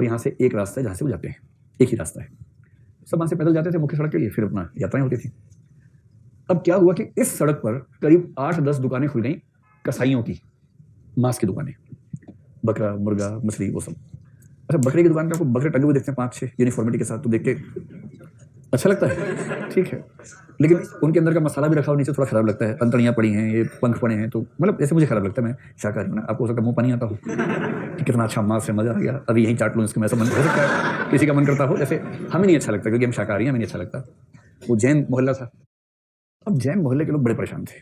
और यहाँ से एक रास्ता है जहाँ से वो जाते हैं, एक ही रास्ता है। सब वहाँ से पैदल जाते थे मुख्य सड़क के लिए, फिर अपना यात्राएं होती थी। अब क्या हुआ कि इस सड़क पर करीब 8-10 दुकानें खुल गई कसाईयों की, मांस की दुकानें, बकरा, मुर्गा, मछली, वो सब। अच्छा, बकरे की दुकान पे आपको बकरे टंगे हुए देखते हैं 5-6 यूनिफॉर्मिटी के साथ, तो देख के अच्छा लगता है, ठीक है, लेकिन उनके अंदर का मसाला भी रखा हुआ नीचे थोड़ा खराब लगता है, अंतड़ियाँ पड़ी हैं, ये पंख पड़े हैं, तो मतलब ऐसे मुझे खराब लगता है। मैं शाकाहारी हूं ना, आपको हो सकता है मुंह पानी आता हो कि कितना अच्छा मांस है, मजा आ गया, अभी यहीं चाट लूँ इसको, ऐसा मन हो सकता है किसी का मन करता हो। जैसे हमें नहीं अच्छा लगता क्योंकि हम शाकाहारी हैं, हमें नहीं अच्छा लगता। वो जैन मोहल्ला था। अब जैन मोहल्ले के लोग बड़े परेशान थे,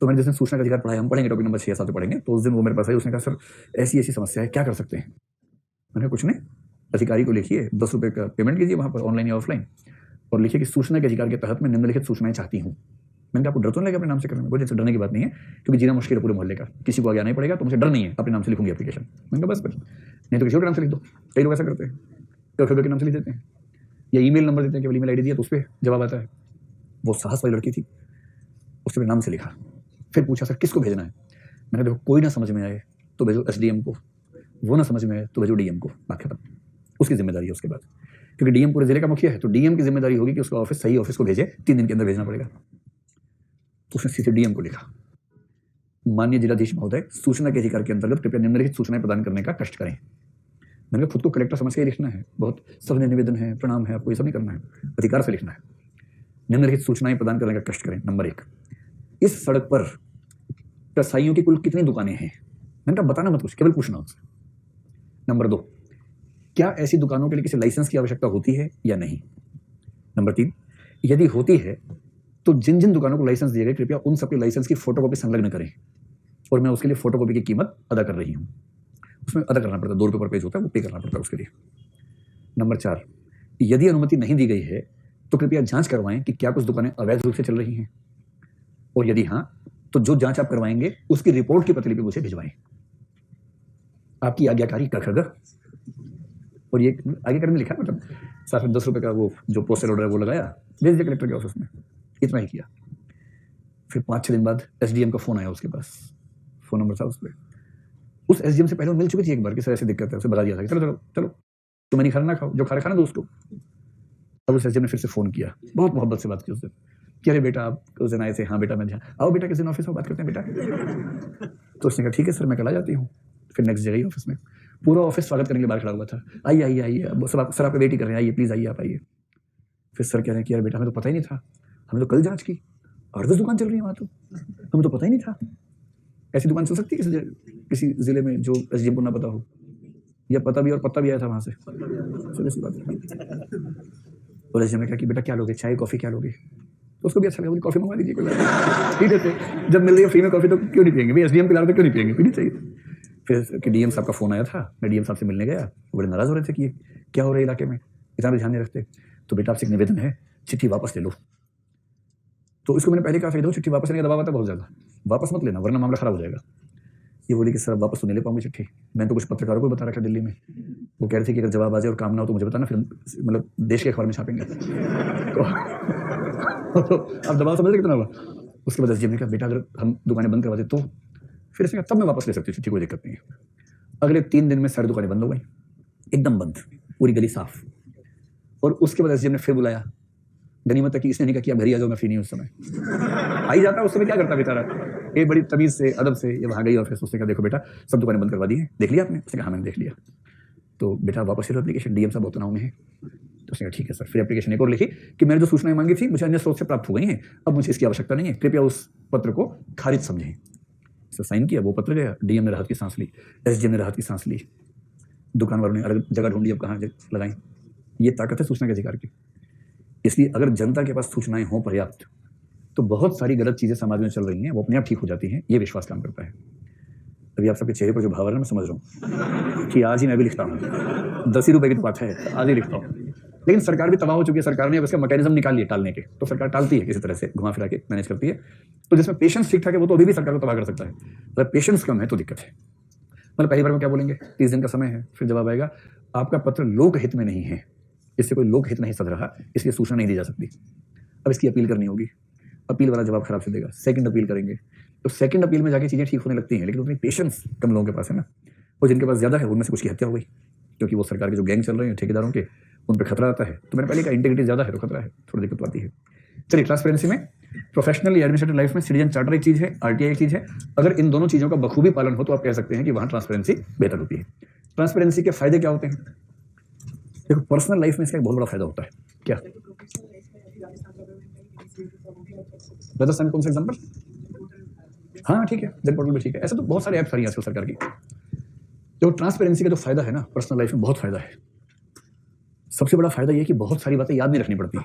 तो मैंने जिस दिन सूचना का अधिकार पढ़ा है, हम पढ़ेंगे टॉपिक नंबर 6 या 7 पढ़ेंगे, तो उस दिन वो मेरे पास आई, उसने कहा सर ऐसी ऐसी समस्या है, क्या कर सकते हैं। मैंने कहा कुछ नहीं, अधिकारी को लिखिए 10 रुपये का पेमेंट कीजिए वहाँ पर, ऑनलाइन या ऑफलाइन, और लिखिए कि सूचना के अधिकार के तहत मैं निम्नलिखित सूचनाएं चाहती हूँ। मैंने कहा आपको डर तो नहीं लगा अपने नाम से करने में? बोले डरने की बात नहीं है, क्योंकि जीना मुश्किल है पूरे मोहल्ले का, किसी को आगे आना ही पड़ेगा, तो मुझे डर नहीं है, अपने नाम से लिखूंगी एप्लीकेशन। मैंने कहा बस फिर, नहीं तो किसी और के नाम से लिख दो। कई लोग ऐसा करते हैं, कई के नाम से लिख देते हैं, या ईमेल नंबर देते हैं, केवल ईमेल आईडी दिया तो उस पर जवाब आता है। वो साहस वाली लड़की थी, उसने मेरे नाम से लिखा, फिर पूछा सर किसको भेजना है। मैंने देखो कोई ना समझ में आए तो भेजो एसडीएम को, वो ना समझ में आए तो भेजो डीएम को, बात खत्म। उसकी जिम्मेदारी है उसके बाद, क्योंकि डीएम पूरे जिले का मुखिया है, तो डीएम की जिम्मेदारी होगी कि उसका ऑफिस सही ऑफिस को भेजे, 3 दिन के अंदर भेजना पड़ेगा। तो उसने सीधे डीएम को लिखा, माननीय जिलाधीश महोदय, सूचना के अधिकार के अंतर्गत कृपया निम्नलिखित सूचनाएं प्रदान करने का कष्ट करें। मैंने कहा खुद को कलेक्टर समझ के ही लिखना है, बहुत सविनय निवेदन है, प्रणाम है, आपको ये सब नहीं करना है, अधिकार से लिखना है। निम्नलिखित सूचनाएं प्रदान करने का कष्ट करें। नंबर 1, इस सड़क पर कसाईयों की कुल कितनी दुकानें हैं? मैंने कहा बताना मत कुछ, केवल पूछना उससे। नंबर 2, क्या ऐसी दुकानों के लिए किसी लाइसेंस की आवश्यकता होती है या नहीं? नंबर 3, यदि होती है तो जिन जिन दुकानों को लाइसेंस दिए गए कृपया उन सबके लाइसेंस की फोटोकॉपी संलग्न करें, और मैं उसके लिए फोटोकॉपी की कीमत अदा कर रही हूं। उसमें अदा करना पड़ता है, 2 रुपये पर पेज होता है, वो पे करना पड़ता है उसके लिए। नंबर 4, यदि अनुमति नहीं दी गई है तो कृपया जांच करवाएं कि क्या कुछ दुकानें अवैध रूप से चल रही हैं, और यदि हाँ तो जो जांच आप करवाएंगे उसकी रिपोर्ट की प्रतिलिपि मुझे भिजवाएं। आपकी आज्ञाकारी कखग। और ये आगे करने लिखा, मतलब साथ में 10 रुपये का वो जो पोस्टल ऑर्डर है वो लगाया, भेज दिया कलेक्टर के ऑफिस में, इतना ही किया। फिर 5-6 दिन बाद एसडीएम का फोन आया, उसके पास फोन नंबर था उस पर। उस एसडीएम से पहले वो मिल चुकी थी एक बार कि सर ऐसी दिक्कत है, उसे बता दिया था कि चलो चलो चलो तुम्हें नहीं खाना ना खाओ, जो खा रहे खाना दो उसको। अब उस एसडीएम ने फिर से फोन किया, बहुत मोहब्बत से बात की उससे कि अरे बेटा आप उस दिन आए थे, हाँ बेटा मैं आओ बेटा किस दिन ऑफिस में बात करते हैं बेटा। तो उसने कहा ठीक है सर मैं कल आ जाती हूँ। फिर नेक्स्ट डे गई ऑफिस में, पूरा ऑफिस स्वागत करने के लिए बाहर खड़ा हुआ था, आइए आइए आइए सर, सर आप वेट ही कर रहे हैं, आइए प्लीज आइए आप आइए। फिर सर कह रहे हैं कि यार बेटा हमें तो पता ही नहीं था, हमें तो कल जांच की, 8-10 दुकान चल रही है वहाँ, तो हमें तो पता ही नहीं था। ऐसी दुकान चल सकती है किसी जिले में जो एसडीएम को ना पता हो, या पता भी और पता भी आया था वहाँ से, चलो ऐसी बात है। और एसडीएम ने कहा कि बेटा क्या लोगे, चाय कॉफी क्या लोगे? तो उसको भी अच्छा लगा, कॉफी मंगवा दीजिए, ठीक है, जब मिल रही है फ्री में कॉफी तो क्यों नहीं पियेंगे भाई, एसडीएम पिला रहे तो क्यों नहीं पियेंगे, पीनी चाहिए। फिर कि डीएम साहब का फोन आया था, मैं डीएम साहब से मिलने गया, वो बड़े नाराज हो रहे थे कि क्या हो रहा है इलाके में, इतना भी ध्यान नहीं रखते। तो बेटा आपसे एक निवेदन है, चिट्ठी वापस ले लो। तो इसको मैंने पहले कहा था चिट्ठी वापस लेने का दबाव आता है बहुत ज्यादा, वापस मत लेना वरना मामला खराब हो जाएगा। ये बोली कि सर वापस तो नहीं ले पाऊंगी चिट्ठी, मैंने तो कुछ पत्रकारों को बता रखा दिल्ली में, वो कह रहे थे कि अगर जवाब आ जाए और काम ना हो तो मुझे बताना, फिर मतलब देश के अखबार में छापेंगे। तो अब दबाव समझ कितना हुआ। उसके बाद एसडीएम ने कहा बेटा अगर हम दुकानें बंद करवा दे तो, फिर इसने कहा तब मैं वापस ले सकती हूँ चिट्ठी, कोई दिक्कत नहीं है। अगले 3 दिन में सारी दुकानें बंद हो गई, एकदम बंद, पूरी गली साफ। और उसके बाद एसडीएम ने फिर बुलाया, गनीमत है कि इसने नहीं कहा कि आप घर ही आ जाओ, मैं फ्री नहीं उस समय। आ ही जाता उस समय, क्या करता बेचारा, एक बड़ी तमीज से अदब से ये वहां गई और फिर उसने कहा देखो बेटा सब दुकानें बंद करवा दी है, देख लिया आपने? उसने कहा हाँ मैंने देख लिया। तो बेटा वापस ले लो एप्लीकेशन, डीएम साहब नाव में है। तो उसने कहा ठीक है सर। फिर एप्लीकेशन एक और लिखी कि मैंने जो सूचनाएं मांगी थी मुझे अन्य स्रोत से प्राप्त हो गई हैं, अब मुझे इसकी आवश्यकता नहीं है, कृपया उस पत्र को खारिज समझें। सर साइन किया, वो पत्र गया, डीएम ने राहत की सांस ली, एसडीएम ने राहत की सांस ली, दुकान वालों ने अलग जगह ढूंढी अब कहाँ लगाई। ये ताकत है सूचना के अधिकार की। इसलिए अगर जनता के पास सूचनाएं हों पर्याप्त तो बहुत सारी गलत चीजें समाज में चल रही हैं वो अपने आप ठीक हो जाती हैं, ये विश्वास काम करता है। अभी आप सबके चेहरे पर जो भाव आ रहा है मैं समझ रहा हूँ कि आज ही मैं भी लिखता हूँ, 10 ही रुपए की तो बात है, आज ही लिखता हूँ। लेकिन सरकार भी तबाह हो चुकी है, सरकार ने अब इसका मैकेनिज्म निकाल लिया टालने के, तो सरकार टालती है किसी तरह से घुमा फिरा के मैनेज करती है। तो जिसमें पेशेंस ठीक ठाक है वो तो अभी भी सरकार को तबाह कर सकता है, अगर पेशेंस कम है तो दिक्कत है। मतलब पहली बार में क्या बोलेंगे, 30 दिन का समय है, फिर जवाब आएगा आपका पत्र लोकहित में नहीं है, इससे कोई लोकहित नहीं सध रहा, इसलिए सूचना नहीं दी जा सकती। अब इसकी अपील करनी होगी, अपील वाला जवाब खराब से देगा, सेकंड अपील करेंगे, तो सेकंड अपील में जाके चीजें ठीक होने लगती हैं। लेकिन उतनी पेशेंस कम लोगों के पास है ना, और जिनके पास ज्यादा है उनमें से कुछ की हत्या हो गई। क्योंकि वो सरकार के जो गैंग चल रहे हैं ठेकेदारों के, उन पर खतरा आता है। तो मैंने पहले कहा इंटीग्रिटी ज़्यादा है तो खतरा है, थोड़ी दिक्कत आती है। चलिए, ट्रांसपेरेंसी में प्रोफेशनल या एडमिनिस्ट्रेटिव लाइफ में सिटीजन चार्टर एक चीज़ है, आरटीआई एक चीज़ है। अगर इन दोनों चीज़ों का बखूबी पालन हो तो आप कह सकते हैं कि वहाँ ट्रांसपेरेंसी बेहतर होती है। ट्रांसपेरेंसी के फायदे क्या होते हैं? देखो, पर्सनल लाइफ में इसका एक बहुत बड़ा फायदा होता है। क्या राजस्थान कौन सा एग्जाम्पल? हाँ ठीक है, जन पोर्टल भी ठीक है। ऐसे तो बहुत सारे ऐप्स आ रही हैं आजकल सरकार की। जो ट्रांसपेरेंसी का जो फायदा है ना, पर्सनल लाइफ में बहुत फायदा है। सबसे बड़ा फायदा ये कि बहुत सारी बातें याद नहीं रखनी पड़ती।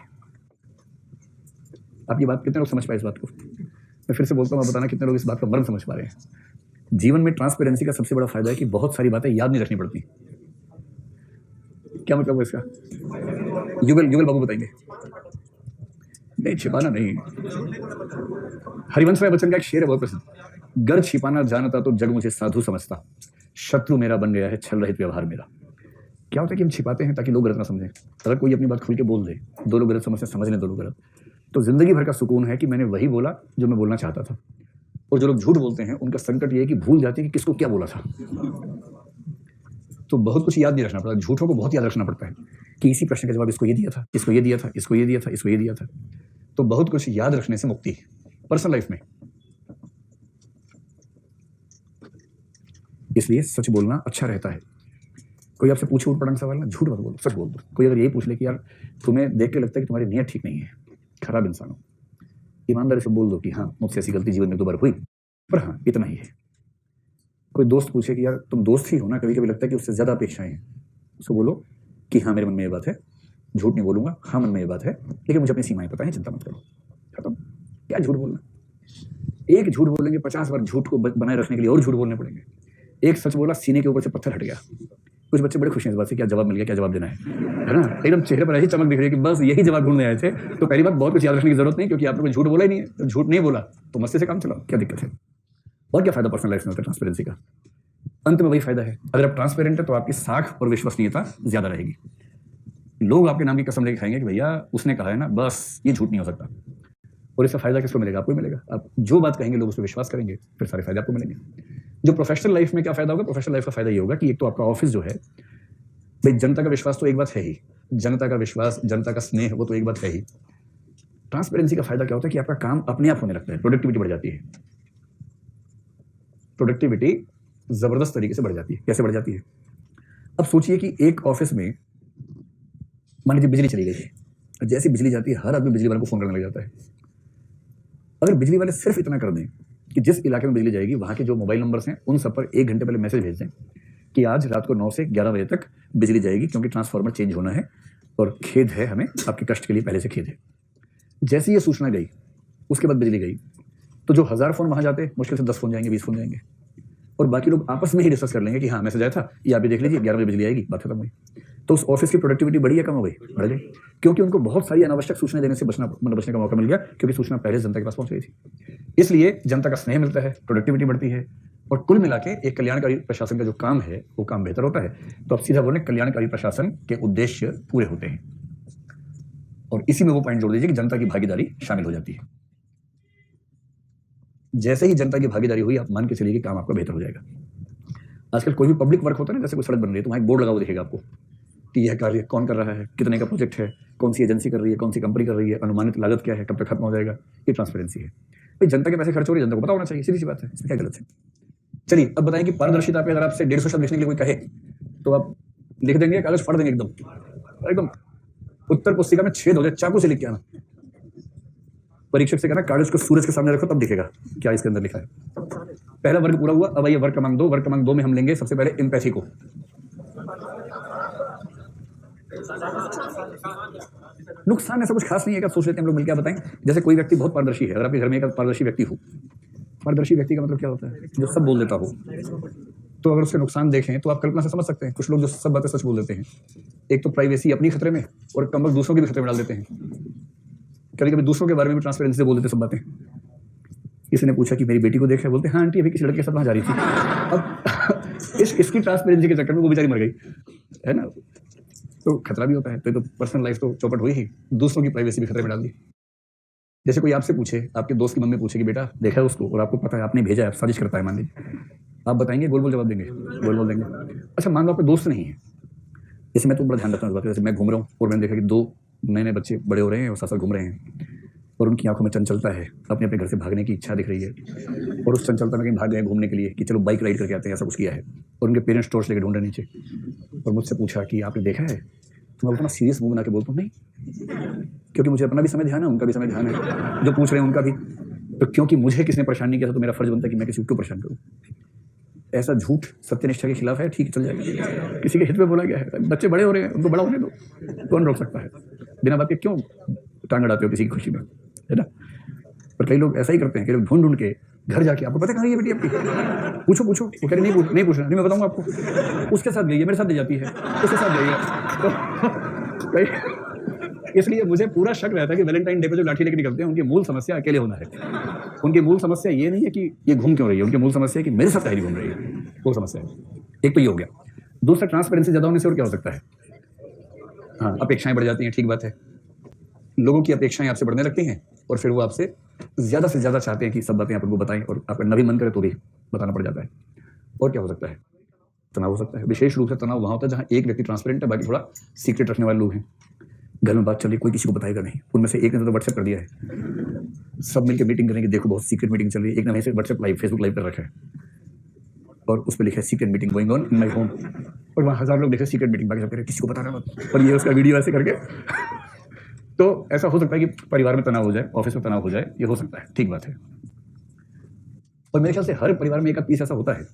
आप ये बात कितने लोग समझ पाए इस बात को? मैं फिर से बोलता हूँ, आप बताना कितने लोग इस बात का मर्म समझ पा रहे हैं। जीवन में ट्रांसपेरेंसी का सबसे बड़ा फायदा है कि बहुत सारी बातें याद नहीं रखनी पड़ती। क्या मतलब है इसका? युगल बाबू बताएंगे। नहीं, छिपाना नहीं। हरिवंश राय बच्चन का एक शेर है बहुत प्रसिद्ध, गर छिपाना जानता तो जग मुझे साधु समझता, शत्रु मेरा बन गया है छल रहित व्यवहार मेरा। क्या होता है कि हम छिपाते हैं ताकि लोग गलत ना समझें। अगर कोई अपनी बात खुल के बोल दे, दो लोग गलत समझ लें, दो लोग गलत, तो जिंदगी भर का सुकून है कि मैंने वही बोला जो मैं बोलना चाहता था। और जो लोग झूठ बोलते हैं उनका संकट ये है कि भूल जाते हैं कि किसको क्या बोला था। तो बहुत कुछ याद नहीं रखना पड़ता, झूठों को बहुत याद रखना पड़ता है कि इसी प्रश्न का जवाब इसको ये दिया था, इसको ये दिया था, इसको ये दिया था, इसको ये दिया था। तो बहुत कुछ याद रखने से मुक्ति है पर्सनल लाइफ में। इसलिए सच बोलना अच्छा रहता है। कोई आपसे पूछे उठ पटांग सवाल ना, झूठ मत बोलो, सच बोल दो। कोई अगर यही पूछ ले कि यार तुम्हें देख के लगता है कि तुम्हारी नीयत ठीक नहीं है, खराब इंसान हो, ईमानदारी से बोल दो कि हाँ मुझसे ऐसी गलती जीवन में 2 बार हुई, पर हाँ इतना ही है। कोई दोस्त पूछे कि यार तुम दोस्त ही हो ना, कभी कभी लगता है कि उससे ज्यादा अपेक्षाएं हैं, उसको बोलो कि हाँ मेरे मन में ये बात है, झूठ नहीं बोलूंगा, हाँ मन में ये बात है, लेकिन मुझे अपनी सीमाएं पता है, चिंता मत करो। खत्म। क्या झूठ बोलना? एक झूठ बोलेंगे 50 बार झूठ को बनाए रखने के लिए और झूठ बोलने पड़ेंगे। एक सच बोला, सीने के ऊपर से पत्थर हट गया। कुछ बच्चे बड़े खुश हैं इस बात से, क्या जवाब मिल गया, क्या जवाब देना है ना, एकदम चेहरे पर ऐसी चमक दिख रही है कि बस यही जवाब ढूंढने आए थे। तो पहली बात, बहुत कुछ याद रखने की जरूरत नहीं, क्योंकि आपने कोई झूठ बोला ही नहीं है। तो झूठ नहीं बोला तो मस्ती से काम चलाओ, क्या दिक्कत है। और क्या फायदा पर्सनल लाइफ में होता है ट्रांसपेरेंसी का? अंत में वही फायदा है, अगर आप ट्रांसपेरेंट है तो आपकी साख और विश्वसनीयता ज्यादा रहेगी। लोग आपके नाम की कसम लेके खाएंगे कि भैया उसने कहा है ना, बस ये झूठ नहीं हो सकता। और इसका फायदा किसको मिलेगा? आपको ही मिलेगा। आप जो बात कहेंगे लोग उस पर विश्वास करेंगे, फिर सारे फायदे आपको मिलेंगे। जो प्रोफेशनल लाइफ में क्या फायदा होगा? प्रोफेशनल लाइफ का फायदा ये होगा कि एक तो आपका ऑफिस जो है, भाई जनता का विश्वास तो एक बात है ही, जनता का विश्वास, जनता का स्नेह, वो तो एक बात है ही। ट्रांसपेरेंसी का फायदा क्या होता है कि आपका काम अपने आप होने लगता है, प्रोडक्टिविटी बढ़ जाती है। प्रोडक्टिविटी जबरदस्त तरीके से बढ़ जाती है। कैसे बढ़ जाती है? अब सोचिए कि एक ऑफिस में मान लीजिए बिजली चली गई, जैसी बिजली जाती है हर आदमी बिजली वाले को फोन करने लग जाता है। अगर बिजली वाले सिर्फ इतना कर दें कि जिस इलाके में बिजली जाएगी वहां के जो मोबाइल नंबर्स हैं उन सब पर 1 घंटे पहले मैसेज भेज दें कि आज रात को 9 से 11 बजे तक बिजली जाएगी, क्योंकि ट्रांसफार्मर चेंज होना है और खेद है हमें, आपके कष्ट के लिए पहले से खेद है। जैसे ये सूचना गई, उसके बाद बिजली गई, तो जो 1000 फोन वहां जाते मुश्किल से 10 फोन जाएंगे, 20 फोन जाएंगे, और बाकी लोग आपस में ही डिस्कस कर लेंगे कि हाँ मैसेज आया था, ये आप भी देख लीजिए, 11 बजे बिजली आएगी, बात खत्म हुई। तो उस ऑफिस की प्रोडक्टिविटी बढ़ी या कम हो गई? बढ़ गई, क्योंकि उनको बहुत सारी अनावश्यक सूचना देने से बचने का मौका मिल गया, क्योंकि सूचना पहले जनता के पास पहुंच गई थी। इसलिए जनता का स्नेह मिलता है, प्रोडक्टिविटी बढ़ती है, और कुल मिला के एक कल्याणकारी प्रशासन का जो काम है वो काम बेहतर होता है। तो आप सीधा बोलें, कल्याणकारी प्रशासन के उद्देश्य पूरे होते हैं। और इसी में वो पॉइंट जोड़ दीजिए कि जनता की भागीदारी शामिल हो जाती है। जैसे ही जनता की भागीदारी हुई, आप मान के चलिए कि काम आपका बेहतर हो जाएगा। आजकल कोई भी पब्लिक वर्क होता है ना, जैसे कोई सड़क बन रही है तो वहाँ एक बोर्ड लगा हुआ दिखेगा आपको कि यह कार्य कौन कर रहा है, कितने का प्रोजेक्ट है, कौन सी एजेंसी कर रही है, कौन सी कंपनी कर रही है, अनुमानित लागत क्या है, कब तक खत्म हो जाएगा। ये ट्रांसपेरेंसी है। भाई जनता के पैसे खर्च हो रहे हैं, जनता को पता होना चाहिए, सीधी सी बात है, इसमें क्या गलत है। चलिए अब बताएं कि पारदर्शिता पे अगर आपसे 150 शब्द लिखने के लिए कोई कहे तो आप लिख देंगे, कागज फाड़ देंगे एकदम उत्तर पुस्तिका में छेद हो जाए, चाकू से लिख के आना। परीक्षक से कहना कागज को सूरज के सामने रखो, तब दिखेगा क्या इसके अंदर लिखा है। पहला वर्ग पूरा हुआ, अब आइए वर्ग क्रमांक 2। वर्ग क्रमांक 2 में हम लेंगे सबसे पहले एम्पैथी को। नुकसान ऐसा कुछ खास नहीं है, क्या सोच लेते हैं हम लोग मिलकर? बताएं, जैसे कोई व्यक्ति बहुत पारदर्शी है, अगर आपके घर में एक पारदर्शी व्यक्ति हो, पारदर्शी व्यक्ति का मतलब क्या होता है? जो सब बोल देता हो। तो अगर उसके नुकसान देखें तो आप कल्पना से समझ सकते हैं, कुछ लोग जो सब बातें सच बोल देते हैं, एक तो प्राइवेसी अपनी खतरे में, और कम दूसरों की भी खतरे में डाल देते हैं। कभी कभी दूसरों के बारे में भी ट्रांसपेरेंसी से बोल देते सब बातें। किसी ने पूछा कि मेरी बेटी को देखा, बोलते हाँ आंटी अभी किसी लड़के के साथ वहां जा रही थी। अब इसकी ट्रांसपेरेंसी के चक्कर में वो बेचारी मर गई, है ना। तो खतरा भी होता है। तो पर्सनल लाइफ तो चौपट हुई ही, दूसरों की प्राइवेसी भी खतरे में डाल दी। जैसे कोई आपसे पूछे, आपके दोस्त की मम्मी पूछे कि बेटा देखा है उसको, और आपको पता है आपने भेजा है, साजिश करता है, मान लीजिए, आप बताएंगे गोल बोल जवाब देंगे? गोल बोल देंगे। अच्छा मान लो आपका दोस्त नहीं है, जैसे मैं तो बड़ा ध्यान रखता हूँ इस बात का, जैसे मैं घूम रहा हूँ और मैंने देखा कि 2 नए-नए बच्चे बड़े हो रहे हैं और साथ-साथ घूम रहे हैं और उनकी आँखों में चंचलता है, अपने-अपने घर से भागने की इच्छा दिख रही है और उस चंचलता में कहीं भाग गए घूमने के लिए कि चलो बाइक राइड करके आते हैं, ऐसा कुछ किया है और उनके पेरेंट्स टॉर्च लेके ढूँढ रहे हैं नीचे और मुझसे पूछा कि आपने देखा है? तो मैं उतना सीरियस मुँह बना के बोलता हूँ नहीं, क्योंकि मुझे अपना भी समय ध्यान है, उनका भी समय ध्यान है, जो पूछ रहे हैं उनका भी। तो क्योंकि मुझे किसी ने परेशान नहीं किया था तो मेरा फर्ज बनता है कि मैं किसी को क्यों परेशान करूँ। ऐसा झूठ सत्यनिष्ठा के खिलाफ है, ठीक है चल जाएगा, किसी के हित में बोला गया है, बच्चे बड़े हो रहे हैं उनको बड़ा होने दो, कौन रोक सकता है, बिना बात के क्यों टांग अड़ाते हो किसी की खुशी में, है ना। पर कई लोग ऐसा ही करते हैं कि लोग ढूंढ ढूंढ के घर जाके आपको पता है कहाँ गई है बेटी आपकी, पूछो पूछो, वो कह रही नहीं पूछना, नहीं मैं बताऊंगा आपको, उसके साथ गई है, मेरे साथ ले जाती है, उसके साथ गई है। तो इसलिए मुझे पूरा शक रहता है कि वैलेंटाइन डे पे जो लाठी लेके निकलते हैं उनकी मूल समस्या अकेले होना है। उनकी मूल समस्या ये नहीं है कि ये घूम क्यों रही है, उनकी मूल समस्या है कि मेरे साथ काहे नहीं घूम रही है, वो समस्या है। एक तो ये हो गया। दूसरा, ट्रांसपेरेंसी ज्यादा होने से और क्या हो सकता है, हाँ अपेक्षाएं बढ़ जाती हैं, ठीक बात है। लोगों की अपेक्षाएं आपसे बढ़ने लगती हैं और फिर वो आपसे ज्यादा से ज्यादा चाहते हैं कि सब बातें आप उनको बताएं और आपका न भी मन करे तो भी बताना पड़ जाता है। और क्या हो सकता है, तनाव हो सकता है। विशेष रूप से तनाव वहां होता है जहां एक व्यक्ति ट्रांसपेरेंट है, बाकी थोड़ा सीक्रेट रखने वाले लोग हैं। घर में बात चल रही, कोई किसी को बताएगा नहीं, उनमें से एक ने तो व्हाट्सएप कर दिया है, सब मिलकर मीटिंग करेंगे, देखो बहुत सीक्रेट मीटिंग चल रही है, एक ने वहीं से व्हाट्सएप लाइव फेसबुक लाइव कर रखा है और उस पर लिखा है secret meeting going on in my home, और वहाँ 1000 लोग देखे सीक्रेट मीटिंग, बाकी सब कह रहे किसी को बताना मत, और ये उसका वीडियो ऐसे करके। तो ऐसा हो सकता है कि परिवार में तनाव हो जाए, ऑफिस में तनाव हो जाए, ये हो सकता है, ठीक बात है। और मेरे ख्याल से हर परिवार में एक पीस ऐसा होता है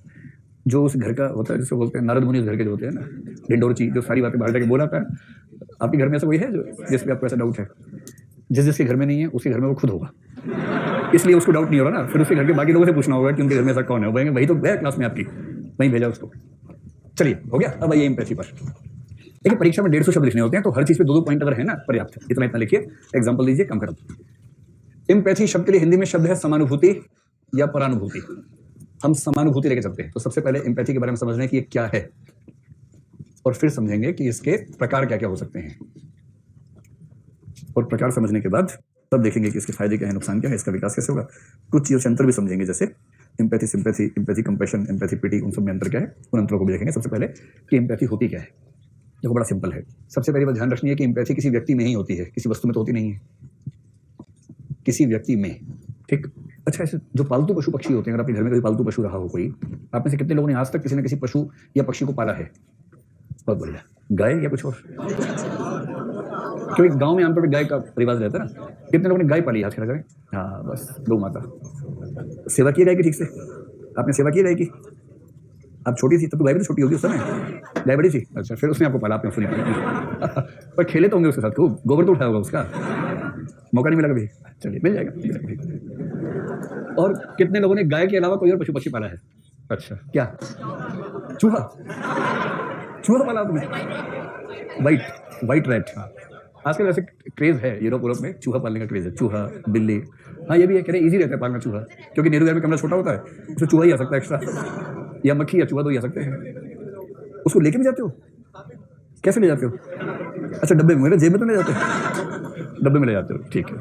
जो उस घर का होता है, जिसको बोलते हैं नारद मुनि उस घर के जो होते हैं ना, ढिंडोरची, जो सारी बातें बाहर जाके बोलाता है। आपके घर में ऐसा कोई है जो जिस पे आपको ऐसा डाउट है? जिसके घर में नहीं है उसके घर में वो खुद होगा, इसलिए उसको डाउट नहीं हो रहा ना, फिर उसके घर के बाकी लोगों से पूछना होगा कि उनके घर में ऐसा कौन है, वही तो गया क्लास में आपकी, वहीं भेजा उसको। चलिए हो गया। अब आइए एम्पैथी पर। देखिए परीक्षा में 150 शब्द लिखने होते हैं, तो हर चीज पे 2-2 पॉइंट अगर है ना पर्याप्त, इतना इतना लिखिए, एग्जाम्पल दीजिए, कम खत्म। एम्पैथी शब्द के लिए हिंदी में शब्द है समानुभूति या परानुभूति। हम समानुभूति लेके चलते हैं, तो सबसे पहले एम्पैथी के बारे में समझने की ये क्या है और फिर समझेंगे कि इसके प्रकार क्या क्या हो सकते हैं, और प्रकार समझने के बाद तब देखेंगे कि इसके फायदे क्या है, नुकसान क्या है, इसका विकास कैसे होगा। कुछ चीजों से अंतर भी समझेंगे, जैसे empathy, sympathy, empathy compassion, empathy pity, उन सब में अंतर क्या है, उन अंतरों को भी देखेंगे। सबसे पहले कि एम्पैथी होती क्या है। देखो बड़ा सिंपल है। सबसे पहली बात ध्यान रखनी है कि एम्पैथी किसी व्यक्ति में ही होती है, किसी वस्तु में तो होती नहीं है, किसी व्यक्ति में, ठीक। अच्छा, ऐसे जो पालतू पशु पक्षी होते हैं, अगर आपके घर में कोई पालतू पशु रहा हो कोई, आप में से कितने लोगों ने आज तक किसी न किसी पशु या पक्षी को पाला है? बहुत बढ़िया। गाय या कुछ और? क्योंकि गांव में आमतौर पर गाय का रिवाज रहता है ना। कितने लोगों ने गाय पाली? हाथ खड़ा करें। हाँ बस, गौ माता। सेवा की गाय की ठीक से? आपने सेवा की गाय की? आप छोटी थी तब तो गाय भी तो छोटी होगी उस समय, गाय बड़ी थी। अच्छा, फिर उसने आपको पाला, आपने उसने पाला। पर खेले तो होंगे उसके साथ खूब, गोबर तो उठाया होगा उसका, मौका नहीं मिला कभी? चलिए मिल जाएगा। और कितने लोगों ने गाय के अलावा कोई और पशु पक्षी पाला है? अच्छा, क्या? चूहा? चूहा तो पाला आपने? White rat. आजकल वैसे क्रेज है यूरोप में, चूहा पालने का क्रेज है, चूहा, बिल्ली। हाँ ये भी है, कह रहे इजी रहता है पालना चूहा, क्योंकि नेहरू घर में कमरा छोटा होता है, उसमें चूहा ही आ सकता है एक्स्ट्रा, या मक्खी या चूहा तो ही आ सकते हैं। उसको लेके भी जाते हो? कैसे ले जाते हो? अच्छा डब्बे में, मेरे जेब में तो ले जाते हो? डब्बे में ले जाते हो, ठीक है।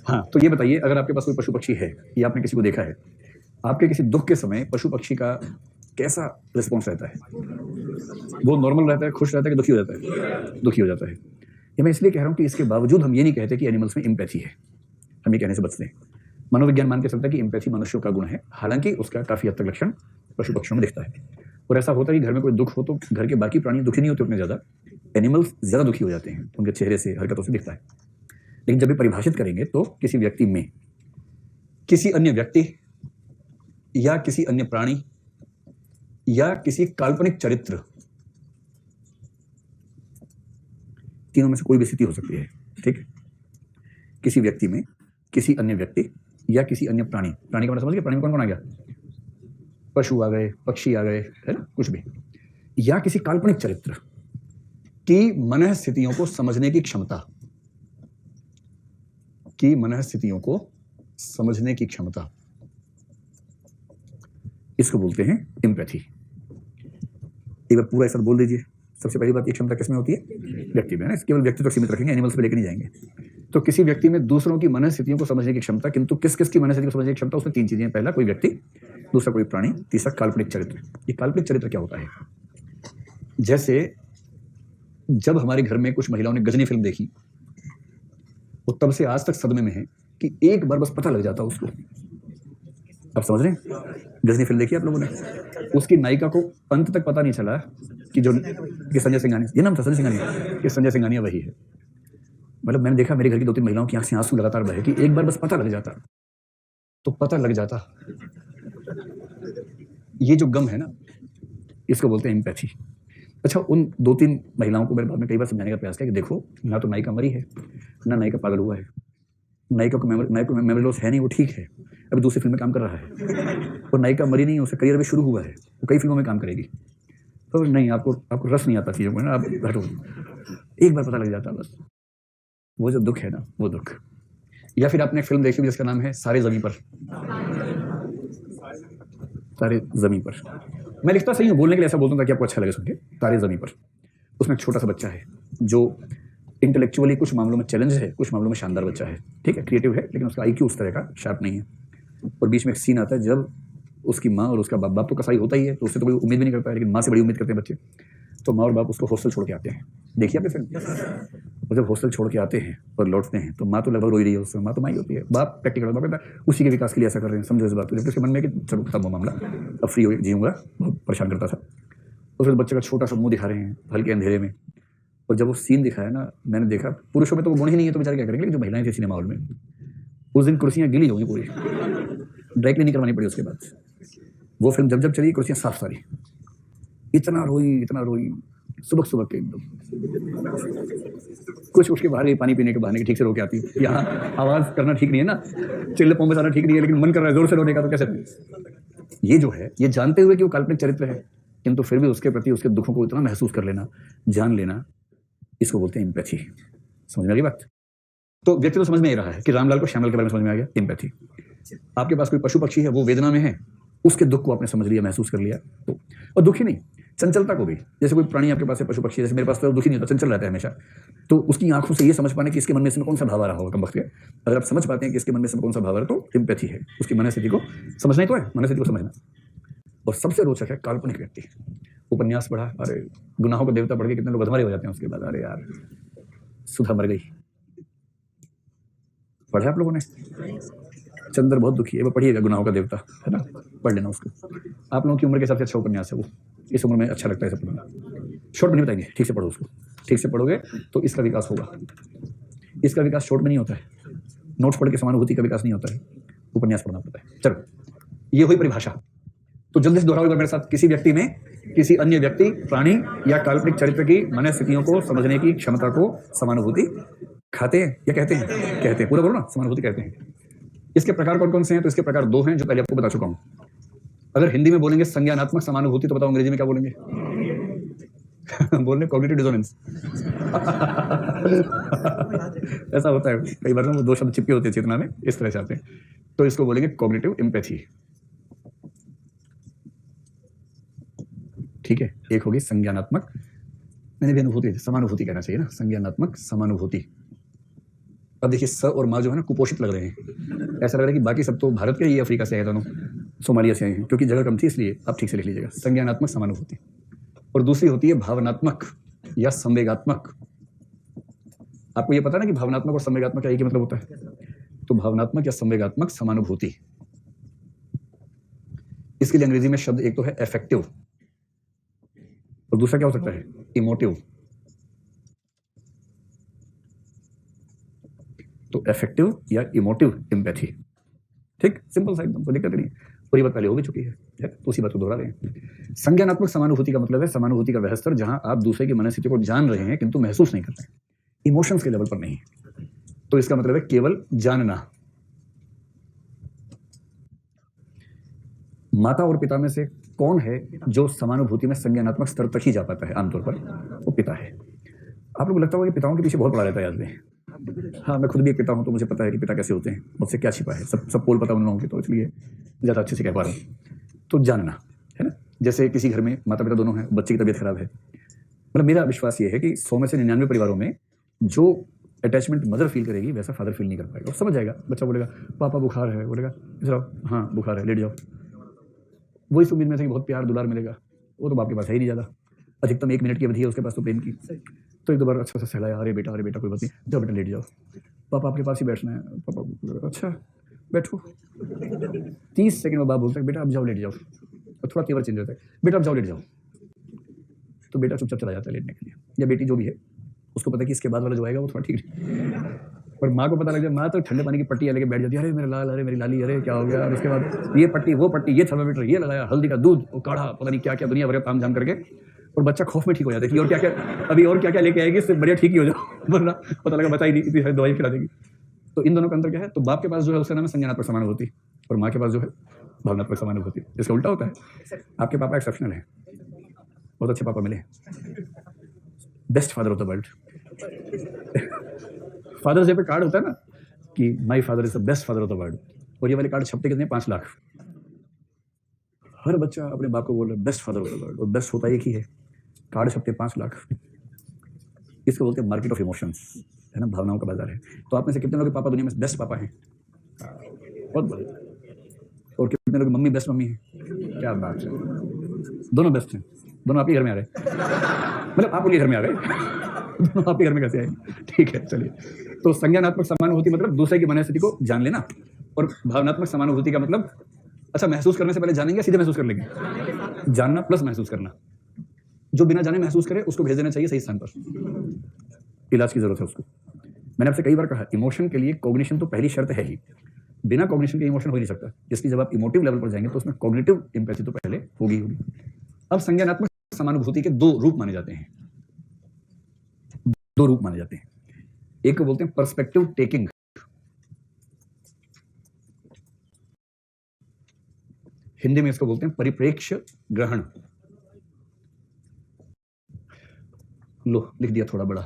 हाँ तो ये बताइए, अगर आपके पास कोई पशु पक्षी है या आपने किसी को देखा है, आपके किसी दुख के समय पशु पक्षी का कैसा रिस्पॉन्स रहता है? वो नॉर्मल रहता है, खुश रहता है कि दुखी हो जाता है? दुखी हो जाता है। ये मैं इसलिए कह रहा हूँ कि इसके बावजूद हम ये नहीं कहते कि एनिमल्स में एम्पैथी है, हम ये कहने से बचते हैं। मनोविज्ञान मान के चलता है कि एम्पैथी मनुष्यों का गुण है, हालांकि उसका काफी हद तक लक्षण पशु पक्षियों में दिखता है। और ऐसा होता है कि घर में कोई दुख हो तो घर के बाकी प्राणी दुखी नहीं होते उतने ज्यादा, एनिमल्स ज्यादा दुखी हो जाते हैं, उनके चेहरे से, हरकतों से दिखता है। लेकिन जब भी परिभाषित करेंगे तो किसी व्यक्ति में किसी अन्य व्यक्ति या किसी अन्य प्राणी या किसी काल्पनिक चरित्र, तीनों में से कोई भी स्थिति हो सकती है, ठीक। किसी व्यक्ति में किसी अन्य व्यक्ति या किसी अन्य प्राणी, प्राणी का मतलब समझ गए, प्राणी में कौन कौन आ गया? पशु आ गए, पक्षी आ गए, है ना, कुछ भी, या किसी काल्पनिक चरित्र की मनः स्थितियों को समझने की क्षमता, की मनः स्थितियों को समझने की क्षमता, इसको बोलते हैं एम्पैथी। एक बार पूरा ऐसा बोल दीजिए। सबसे पहली बात, ये क्षमता किसमें होती है? व्यक्ति में, है ना, केवल व्यक्ति तक सीमित रखेंगे, एनिमल्स पे लेकर नहीं जाएंगे। तो किसी व्यक्ति में दूसरों की मनः स्थितियों को समझने की क्षमता, किंतु किस किस की मनः स्थिति को समझने की क्षमता, उसमें 3 चीजें हैं। पहला कोई व्यक्ति, दूसरा कोई प्राणी, तीसरा काल्पनिक चरित्र। ये काल्पनिक चरित्र क्या होता है? जैसे जब हमारे घर में कुछ महिलाओं ने गजनी फिल्म देखी, वो तब से आज तक सदमे में है कि एक बार बस पता लग जाता उसको। आप समझ रहे हैं? गजनी फिल्म देखी आप लोगों ने? उसकी नायिका को अंत तक पता नहीं चला कि जो कि संजय सिंघानिया, ये नाम था संजय सिंघानिया, कि संजय सिंघानिया वही है। मतलब मैंने देखा मेरे घर की 2-3 महिलाओं की आंख से आंसू लगातार बहे कि एक बार बस पता लग जाता, तो पता लग जाता। ये जो गम है ना, इसको बोलते हैं एम्पैथी। अच्छा, उन 2-3 महिलाओं को मैंने बाद में कई बार समझाने का प्रयास किया कि देखो, ना तो नायिका मरी है, ना नायिका पागल हुआ है, नायिका को मेमोरी लॉस है नहीं, वो ठीक है, अभी दूसरी फिल्म में काम कर रहा है, और नायिका मरी नहीं, उसका करियर भी शुरू हुआ है, वो कई फिल्मों में काम करेगी। तो नहीं, आपको रस नहीं आता चीज़ों को ना, आप हटो, एक बार पता लग जाता बस। वो जो दुख है ना, वो दुख। या फिर आपने एक फिल्म देखी होगी जिसका नाम है सारे ज़मीं पर। सारे ज़मीं पर, मैं लिखता सही हूँ, बोलने के लिए ऐसा बोलता हूँ ताकि आपको अच्छा लगे सुन के। सारे ज़मीं पर, उसमें एक छोटा सा बच्चा है जो इंटेलेक्चुअली कुछ मामलों में चैलेंज है, कुछ मामलों में शानदार बच्चा है, ठीक है, क्रिएटिव है, लेकिन उसका आईक्यू उस तरह का शार्प नहीं है। और बीच में एक सीन आता है जब उसकी माँ और उसका बाप तो कसाई होता ही है, तो उससे तो कोई उम्मीद भी नहीं करता है, लेकिन माँ से बड़ी उम्मीद करते हैं बच्चे। तो माँ और बाप उसको हॉस्टल छोड़ के आते हैं, देखिए आपने फिल्म। और जब हॉस्टल छोड़ के आते हैं और लौटते हैं तो माँ तो लगभग रो ही रही है, उससे माँ तो माँ ही होती है, बाप प्रैक्टिकल बाप कहता है उसी के विकास के लिए ऐसा कर रहे हैं, समझो इस बात को। जब उसके मन में कि चलो खत्म हो मामला, अब फ्री हो जीऊँगा, बहुत परेशान करता था। और फिर बच्चे का छोटा सा मुँह दिखा रहे हैं हल्के अंधेरे में, और जब वो सीन दिखाया ना, मैंने देखा पुरुषों में तो वो गुण ही नहीं है, तो बेचारे क्या करेंगे, लेकिन जो महिलाएं थी सिनेमा हॉल में, उस दिन कुर्सियाँ गीली होगी पूरी, ड्राई क्लीनिंग करवानी पड़ी उसके बाद। वो फिल्म जब चली कुर्सियाँ साफ सारी, इतना रोई सुबह के एकदम। कुछ उसके बाहर पानी पीने के बहाने ठीक से रो के आती है, यहाँ आवाज़ करना ठीक नहीं है ना, चिल्ले पों में जाना ठीक नहीं है, लेकिन मन कर रहा है जोर से रोने का, तो कैसे? ये जो है, ये जानते हुए कि वो काल्पनिक चरित्र है, किंतु फिर भी उसके प्रति उसके दुखों को इतना महसूस कर लेना, जान लेना, इसको बोलते हैं एम्पैथी। समझ में आ गई बात? तो व्यक्ति तो समझ में ही रहा है कि रामलाल को श्यामलाल के बारे में समझ में आ गया, एम्पैथी। आपके पास कोई पशु पक्षी है, वो वेदना में है, उसके दुख को आपने समझ लिया, महसूस कर लिया, तो और दुखी नहीं, चंचलता को भी, जैसे कोई प्राणी आपके पास है, पशु पक्षी, जैसे मेरे पास तो दुखी नहीं होता, चंचल रहता है हमेशा, तो उसकी आंखों से ये समझ पाने कि इसके मन में इसमें कौन सा भाव आ रहा होगा कम वक्त के, अगर आप समझ पाते हैं कि इसके मन में इसमें कौन सा भाव आ रहा है, तो एम्पैथी है, उसकी मनस्थिति को समझना ही तो है, मनस्थिति को समझना। और सबसे रोचक है काल्पनिक व्यक्ति। उपन्यास पढ़ा, अरे गुनाहों का देवता पढ़ के कितने लोग अधमरे हो जाते हैं उसके बाद, अरे यार सुधा मर गई, पढ़े आप लोगों ने? चंद्र बहुत दुखी है, वो पढ़िएगा, गुनाहों का देवता है ना, पढ़ लेना उसको। आप लोगों की उम्र के सबसे अच्छा उपन्यास है वो, इस उम्र में अच्छा लगता है सब पढ़ना। शॉर्ट में नहीं बताएंगे, ठीक से पढ़ो उसको, ठीक से पढ़ोगे तो इसका विकास होगा। इसका विकास शॉर्ट में नहीं होता है, नोट्स पढ़ के समानुभूति का विकास नहीं होता है, उपन्यास पढ़ना पड़ता है। चलो, ये हुई परिभाषा। तो जल्दी से दोहराओ मेरे साथ, किसी व्यक्ति में किसी अन्य व्यक्ति, प्राणी या काल्पनिक चरित्र की मनस्थितियों को समझने की क्षमता को समानुभूति खाते हैं या कहते हैं, पूरा बोलो ना, समानुभूति कहते हैं। इसके प्रकार कौन कौन से हैं? तो इसके प्रकार 2 हैं जो पहले आपको बता चुका हूं। अगर हिंदी में बोलेंगे संज्ञानात्मक समानुभूति, तो बताओ अंग्रेजी में क्या बोलेंगे? बोलने कॉग्निटिव डिसोनेंस। ऐसा होता है कई बार, वो 2 शब्द चिपके होते हैं चेतना में, इस तरह से आते हैं, तो इसको बोलेंगे कॉग्निटिव एम्पैथी। ठीक है, एक होगी संज्ञानात्मक, मैंने भी अनुभूति, समानुभूति कहना चाहिए ना, संज्ञानात्मक समानुभूति। अब देखिए स और माँ जो है ना कुपोषित लग रहे हैं, ऐसा लग रहा है कि बाकी सब तो भारत के ही, अफ्रीका से आए दोनों, सोमालिया से आए हैं, क्योंकि जगह कम थी, इसलिए आप ठीक से लिख लीजिएगा, संज्ञानात्मक समानुभूति। और दूसरी होती है भावनात्मक या संवेगात्मक। आपको ये पता ना कि भावनात्मक और संवेगात्मक का एक ही मतलब होता है, तो भावनात्मक या संवेगात्मक समानुभूति, इसके लिए अंग्रेजी में शब्द एक तो है एफेक्टिव, और दूसरा क्या हो सकता है? इमोटिव। तो एफेक्टिव या इमोटिव एम्पैथी, ठीक, सिंपल सा एकदम, कोई दिक्कत नहीं। पूरी बात पहले हो भी चुकी है, तो उसी बात को दोहरा रहे हैं। संज्ञानात्मक समानुभूति का मतलब है समानुभूति का वह स्तर जहां आप दूसरे की मनस्थिति को जान रहे हैं किंतु महसूस नहीं कर रहे हैं, इमोशंस के लेवल पर नहीं। तो इसका मतलब है केवल जानना। माता और पिता में से कौन है जो समानुभूति में संज्ञानात्मक स्तर तक ही जा पाता है? आमतौर पर वो पिता है। आप लोग लगता होगा कि पिताओं के पीछे बहुत पड़ा रहता है आदमी। हाँ, मैं खुद भी एक पिता हूँ, तो मुझे पता है कि पिता कैसे होते हैं, मुझसे क्या छिपा है, सब पोल पता उन लोगों के, तो इसलिए ज़्यादा अच्छे से कह पा रहा हूँ। तो जानना है ना, जैसे किसी घर में माता पिता दोनों हैं, बच्चे की तबीयत खराब है, मतलब मेरा विश्वास ये है कि 100 में से 99 परिवारों में जो अटैचमेंट मदर फील करेगी वैसा फादर फील नहीं कर पाएगा। समझ जाएगा, बच्चा बोलेगा पापा बुखार है, बोलेगा जाओ, हाँ बुखार है, लेट जाओ, वो इस उम्मीद में से कि बहुत प्यार दुलार मिलेगा, वो तो बाप के पास है ही नहीं ज़्यादा, अधिकतम 1 मिनट की अवधि है उसके पास तो प्रेम की। तो एक दो बार अच्छा सा सहलाया, अरे बेटा कोई बात नहीं, जाओ बेटा लेट जाओ, पापा आपके पास ही बैठना है। पापा अच्छा बैठो। 30 सेकंड में बाप बोलता है बेटा अब जाओ लेट जाओ, और थोड़ा तेवर चेंज होता है, बेटा अब जाओ लेट जाओ। तो बेटा चुपचाप चला जाता है लेटने के लिए, या बेटी जो भी है उसको पता है कि इसके बाद वाला जो आएगा वो थोड़ा ठीक है। और माँ को पता लग जाए, माँ तो ठंडे पानी की पट्टी लेके बैठ जाती है, अरे मेरा लाल, अरे मेरी लाली, अरे क्या हो गया। और उसके बाद ये पट्टी वो पट्टी, ये थर्मामीटर ये लगाया, हल्दी का दूध, वो काढ़ा, पता नहीं क्या क्या दुनिया भर का ताम झाम करके, और बच्चा खौफ में ठीक हो जाता है कि और क्या क्या अभी और क्या क्या लेके आएगी, इससे बढ़िया ठीक ही हो जाओ, वरना पता लगा बचा ही नहीं, इतनी सारी दवाई खिला देगी। तो इन दोनों का अंतर क्या है? तो बाप के पास जो है उसका नाम है संज्ञानात्मक समानुभूति, और माँ के पास जो है भावनात्मक समानुभूति। इसका उल्टा होता है। आपके पापा एक्सेप्शनल है, बहुत अच्छे पापा मिले, best father of the world. Father's day पे कार्ड होता है ना कि my father is the best father of the world, और ये वाले कार्ड छपते कितने? 5 लाख। हर बच्चा अपने बाप को बोल रहा है best father of the world, और बेस्ट होता एक ही है, कार्ड छपते 5 लाख। इसको बोलते हैं मार्केट ऑफ इमोशंस, है ना, भावनाओं का बाजार है। तो आप में से कितने लोग के पापा दुनिया में बेस्ट पापा हैं? बहुत बढ़िया। और कितने लोग मम्मी बेस्ट मम्मी है? क्या बात है, दोनों बेस्ट हैं, दोनों आप ही घर में आ रहे, मतलब आप उनके घर में आ गए, आपके घर में कैसे आए? ठीक है चलिए। तो संज्ञानात्मक समानुभूति मतलब दूसरे की मनस्थिति को जान लेना, और भावनात्मक समानुभूति का मतलब अच्छा महसूस करने से पहले जानेंगे, सीधे महसूस कर लेंगे? जानना प्लस महसूस करना। जो बिना जाने महसूस करे उसको भेज देना चाहिए सही स्थान पर, इलाज की जरूरत है उसको। मैंने आपसे कई बार कहा इमोशन के लिए कॉग्निशन तो पहली शर्त है ही, बिना कॉग्निशन के इमोशन हो ही नहीं सकता। इसलिए जब आप इमोटिव लेवल पर जाएंगे तो उसमें कॉग्निटिव एम्पैथी तो पहले होगी। अब संज्ञानात्मक समानुभूति के 2 रूप माने जाते हैं, 2 रूप माने जाते हैं। एक को बोलते हैं पर्सपेक्टिव टेकिंग, हिंदी में इसको बोलते हैं परिप्रेक्ष्य ग्रहण। लो लिख दिया थोड़ा बड़ा।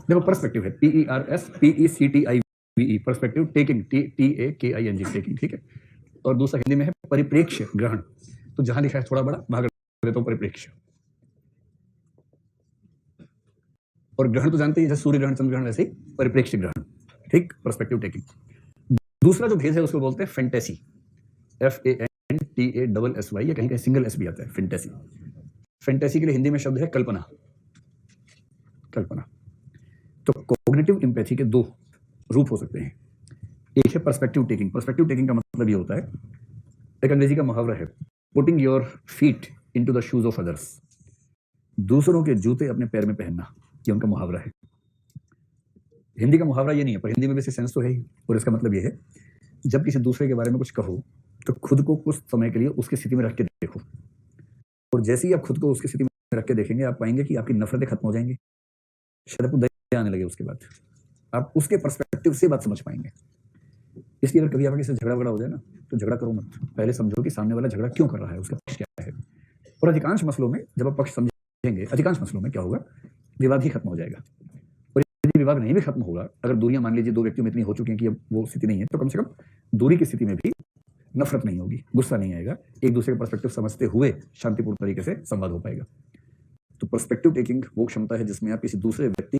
देखो पर्सपेक्टिव है PERSPECTIVE, perspective, taking TAKING, taking, ठीक है। और दूसरा हिंदी में है परिप्रेक्ष्य ग्रहण। तो जहां लिखा है थोड़ा बड़ा वहां कर देता हूं परिप्रेक्ष्य। और ग्रहण तो जानते हैं जैसे सूर्य ग्रहण चंद्र ग्रहण, वैसे ही परिप्रेक्ष्य ग्रहण, ठीक, पर्सपेक्टिव टेकिंग। दूसरा जो भेद है उसको बोलते हैं फैंटेसी, FANTASSY, या कहीं कहीं सिंगल एस भी आता है, फैंटेसी। फैंटेसी के लिए हिंदी में शब्द है कल्पना, कल्पना। तो कॉग्निटिव एम्पैथी के 2 रूप हो सकते हैं। एक है पर्सपेक्टिव टेकिंग। पर्सपेक्टिव टेकिंग का मतलब ये होता है, एक अंग्रेजी का मुहावरा है, putting your feet into the shoes of others, दूसरों के जूते अपने पैर में पहनना, ये उनका मुहावरा है। हिंदी का मुहावरा ये नहीं है, पर हिंदी में भी सेंस तो है ही। और इसका मतलब ये है जब किसी दूसरे के बारे में कुछ कहो तो खुद को कुछ समय के लिए उसकी स्थिति में रख के देखो, और जैसे ही आप खुद को उसकी स्थिति में रख के देखेंगे आप पाएंगे कि आपकी नफरतें खत्म हो जाएंगी, शायद आपको दया आने लगे, उसके बाद आप उसके पर्सपेक्टिव से बात समझ पाएंगे। इसलिए अगर कभी आपके साथ झगड़ा वगड़ा हो जाए ना तो झगड़ा करो मत, पहले समझो कि सामने वाला झगड़ा क्यों कर रहा है, उसका पक्ष क्या है। और अधिकांश मसलों में जब आप पक्ष समझेंगे, अधिकांश मसलों में क्या होगा, विवाद ही खत्म हो जाएगा। और यदि विवाद नहीं भी खत्म होगा, अगर दूरियां मान लीजिए 2 व्यक्तियों में इतनी हो चुकी हैं कि अब वो स्थिति नहीं है, तो कम से कम दूरी की स्थिति में भी नफरत नहीं होगी, गुस्सा नहीं आएगा, एक दूसरे का पर्सपेक्टिव समझते हुए शांतिपूर्ण तरीके से संवाद हो पाएगा। तो पर्सपेक्टिव टेकिंग वो क्षमता है जिसमें आप किसी दूसरे व्यक्ति